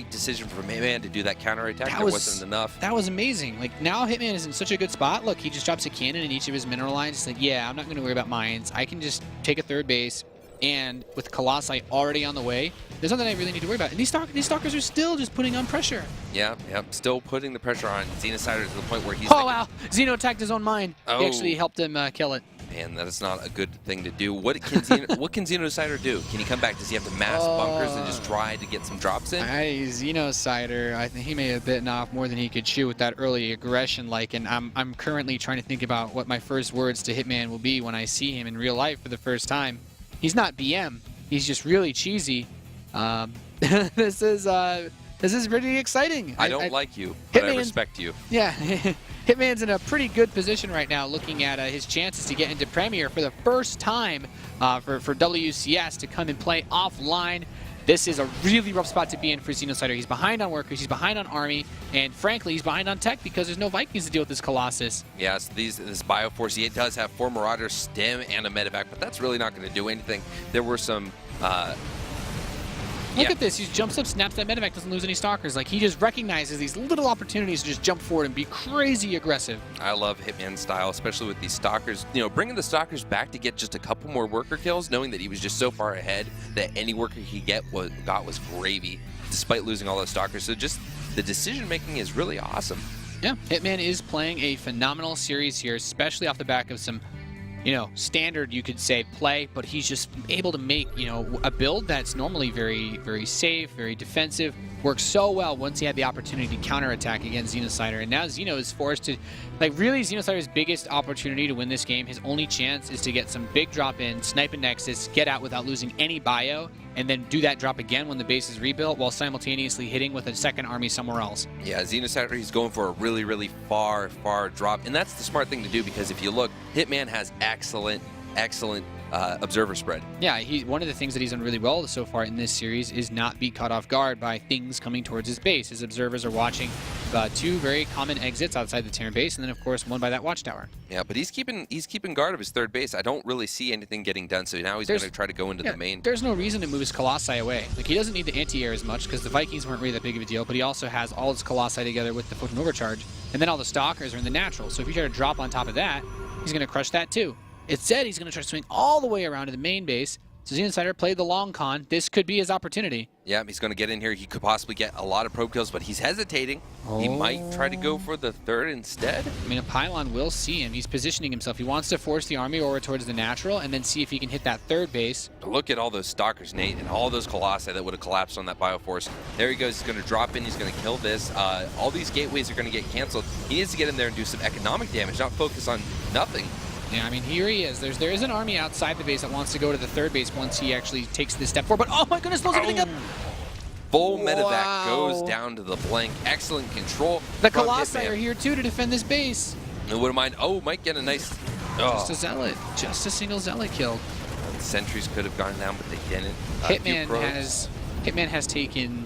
B: decision from Hitman to do that counterattack. There wasn't enough.
A: That was amazing. Like, now Hitman is in such a good spot. Look, he just drops a cannon in each of his mineral lines. He's like, yeah, I'm not gonna worry about mines. I can just take a 3rd base. And with Colossi already on the way, there's nothing I really need to worry about. And these Stalkers are still just putting on pressure.
B: Yeah, still putting the pressure on Xenocider to the point where he's...
A: Oh, wow. Xeno attacked his own mine.
B: Oh.
A: He actually helped him kill it.
B: Man, that is not a good thing to do. What can Xenocider do? Can he come back? Does he have to mass bunkers and just try to get some drops in?
A: Xenocider, I think he may have bitten off more than he could chew with that early aggression. And I'm currently trying to think about what my first words to Hitman will be when I see him in real life for the first time. He's not BM. He's just really cheesy. This is This is pretty exciting.
B: I don't like you, but I respect you.
A: Yeah. Hitman's in a pretty good position right now, looking at his chances to get into Premier for the first time for WCS to come and play offline. This is a really rough spot to be in for Xenocider. He's behind on workers, he's behind on army, and frankly, he's behind on tech because there's no Vikings to deal with this Colossus.
B: Yeah, so this Bioforce, he does have 4 Marauders, Stim, and a Medevac, but that's really not going to do anything. There were some...
A: Look at this. He jumps up, snaps that medevac, doesn't lose any stalkers. Like, he just recognizes these little opportunities to just jump forward and be crazy aggressive.
B: I love Hitman's style, especially with these stalkers. You know, bringing the stalkers back to get just a couple more worker kills, knowing that he was just so far ahead that any worker he got was gravy, despite losing all those stalkers. So just the decision-making is really awesome.
A: Yeah, Hitman is playing a phenomenal series here, especially off the back of some, you know, standard, you could say, play, but he's just able to make, you know, a build that's normally very, very safe, very defensive, works so well once he had the opportunity to counterattack against Xenocider. And now Xeno is forced to, like, really Xenocider's biggest opportunity to win this game, his only chance is to get some big drop in, snipe a Nexus, get out without losing any bio, and then do that drop again when the base is rebuilt while simultaneously hitting with a second army somewhere else.
B: Yeah, Xenocider, he's going for a really, really far drop, and that's the smart thing to do because if you look, Hitman has excellent observer spread.
A: Yeah, one of the things that he's done really well so far in this series is not be caught off guard by things coming towards his base. His observers are watching 2 very common exits outside the Terran base, and then of course one by that watchtower.
B: Yeah, but he's keeping guard of his third base. I don't really see anything getting done, so now he's going to try to go into the main.
A: There's no reason to move his Colossi away. Like, he doesn't need the anti-air as much because the Vikings weren't really that big of a deal, but he also has all his Colossi together with the Photon Overcharge, and then all the Stalkers are in the natural. So if you try to drop on top of that, he's going to crush that too. It said he's going to try to swing all the way around to the main base. So Xenocider played the long con. This could be his opportunity.
B: Yeah, he's going to get in here. He could possibly get a lot of probe kills, but he's hesitating. He might try to go for the third instead.
A: I mean, a pylon will see him. He's positioning himself. He wants to force the army over towards the natural and then see if he can hit that third base.
B: Look at all those stalkers, Nate, and all those Colossi that would have collapsed on that Bioforce. There he goes. He's going to drop in. He's going to kill this. All these gateways are going to get canceled. He needs to get in there and do some economic damage, not focus on nothing.
A: Yeah, I mean, here he is. There is an army outside the base that wants to go to the third base once he actually takes this step forward. But oh my goodness, blows everything up!
B: Full medevac goes down to the blank. Excellent control.
A: The Colossi are here too to defend this base.
B: And wouldn't mind. Oh, might get a nice.
A: Just a zealot. Just a single zealot killed.
B: The sentries could have gone down, but they didn't.
A: Hitman has taken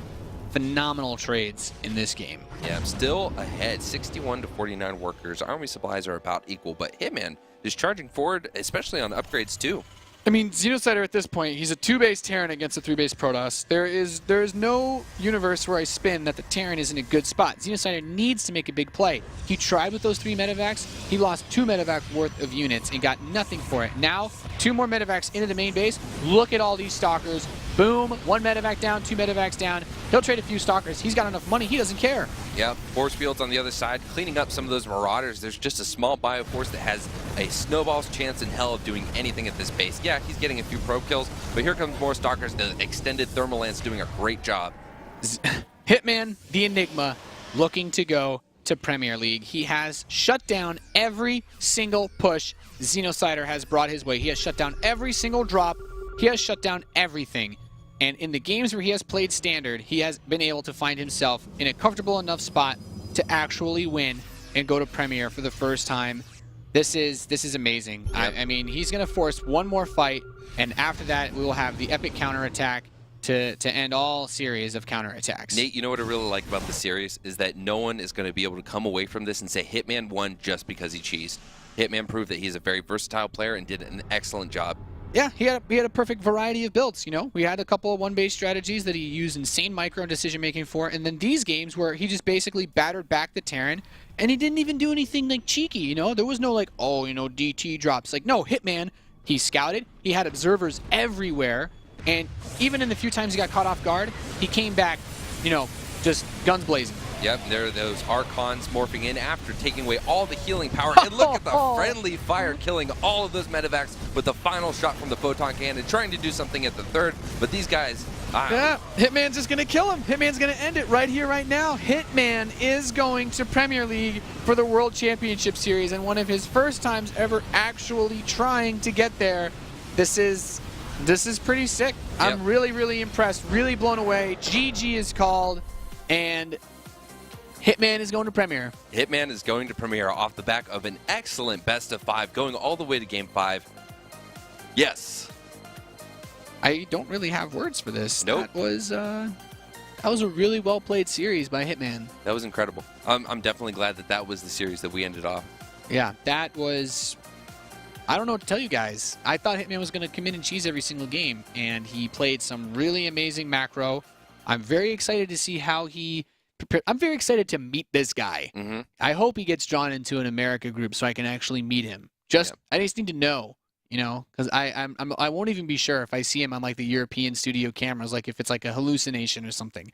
A: phenomenal trades in this game.
B: Yeah, I'm still ahead. 61 to 49 workers. Army supplies are about equal, but Hitman is charging forward, especially on upgrades too.
A: I mean, Xenocider at this point, he's a 2-base Terran against a 3-base Protoss. There is no universe where I spin that the Terran is in a good spot. Xenocider needs to make a big play. He tried with those 3 medevacs. He lost 2 medevac worth of units and got nothing for it. Now, 2 more medevacs into the main base. Look at all these stalkers. Boom, 1 medevac down, 2 medevacs down. He'll trade a few stalkers. He's got enough money. He doesn't care.
B: Yep, force fields on the other side, cleaning up some of those Marauders. There's just a small Bioforce that has a snowball's chance in hell of doing anything at this base. Yeah, he's getting a few probe kills, but here comes more stalkers. The extended thermal lance doing a great job.
A: Hitman, the Enigma, looking to go to Premier League. He has shut down every single push Xenocider has brought his way. He has shut down every single drop. He has shut down everything. And in the games where he has played Standard, he has been able to find himself in a comfortable enough spot to actually win and go to Premier for the first time. This is amazing. Yep. I mean, he's going to force one more fight, and after that, we will have the epic counterattack to end all series of counterattacks.
B: Nate, you know what I really like about the series is that no one is going to be able to come away from this and say Hitman won just because he cheesed. Hitman proved that he's a very versatile player and did an excellent job.
A: Yeah, he had a perfect variety of builds, you know. We had a couple of one-base strategies that he used insane micro decision-making for, and then these games where he just basically battered back the Terran, and he didn't even do anything, like, cheeky, you know. There was no, like, oh, you know, DT drops. Like, no, Hitman, he scouted, he had observers everywhere, and even in the few times he got caught off guard, he came back, you know, just guns blazing.
B: Yep, there are those Archons morphing in after taking away all the healing power. And look at the friendly fire killing all of those medevacs with the final shot from the photon cannon, trying to do something at the third. But these guys...
A: Yeah, Hitman's just going to kill him. Hitman's going to end it right here, right now. Hitman is going to Premier League for the World Championship Series, and one of his first times ever actually trying to get there. This is pretty sick. Yep. I'm really, really impressed, really blown away. GG is called. And Hitman is going to Premier.
B: Hitman is going to Premier off the back of an excellent best of 5, going all the way to Game 5. Yes.
A: I don't really have words for this.
B: Nope.
A: That was a really well-played series by Hitman.
B: That was incredible. I'm definitely glad that was the series that we ended off.
A: Yeah, that was... I don't know what to tell you guys. I thought Hitman was going to come in and cheese every single game, and he played some really amazing macro. I'm very excited to see how he... I'm very excited to meet this guy.
B: Mm-hmm.
A: I hope he gets drawn into an America group so I can actually meet him. I just need to know, because I won't even be sure if I see him on like the European studio cameras, like if it's like a hallucination or something.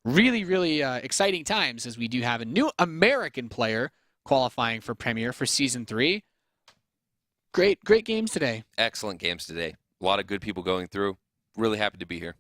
A: Really, really exciting times as we do have a new American player qualifying for Premier for Season 3. Great games today.
B: Excellent games today. A lot of good people going through. Really happy to be here.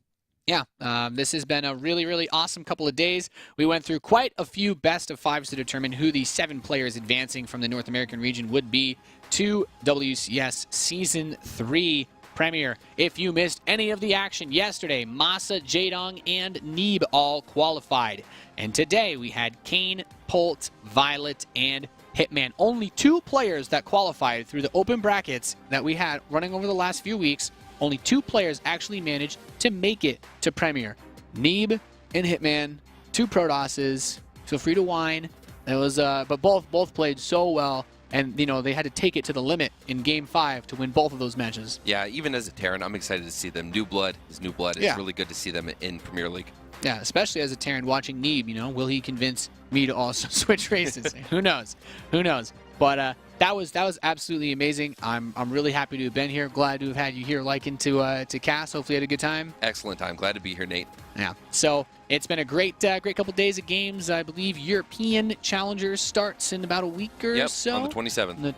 A: Yeah, this has been a really, really awesome couple of days. We went through quite a few best of 5s to determine who the 7 players advancing from the North American region would be to WCS Season 3 Premier. If you missed any of the action yesterday, Masa, Jaedong, and Neeb all qualified. And today we had Kane, Polt, Violet, and Hitman. Only 2 players that qualified through the open brackets that we had running over the last few weeks. Only 2 players actually managed to make it to Premier. Neeb and Hitman, 2 Protosses. Feel free to whine. It was, but both played so well, and they had to take it to the limit in Game 5 to win both of those matches.
B: Yeah, even as a Terran, I'm excited to see them. New blood is new blood. It's really good to see them in Premier League.
A: Yeah, especially as a Terran watching Neeb. Will he convince me to also switch races? Who knows? Who knows? But that was absolutely amazing. I'm really happy to have been here. Glad to have had you here, liking to cast. Hopefully, you had a good time.
B: Excellent time. Glad to be here, Nate.
A: Yeah. So it's been a great couple days of games. I believe European Challengers starts in about a week or so.
B: On the 27th.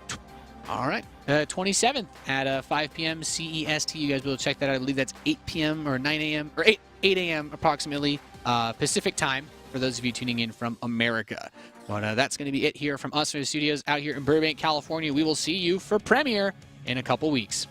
A: All right. 27th at 5 p.m. CEST. You guys will check that out. I believe that's 8 p.m. or 9 a.m. or 8 a.m. approximately Pacific time for those of you tuning in from America. But that's going to be it here from us from the studios out here in Burbank, California. We will see you for Premier in a couple weeks.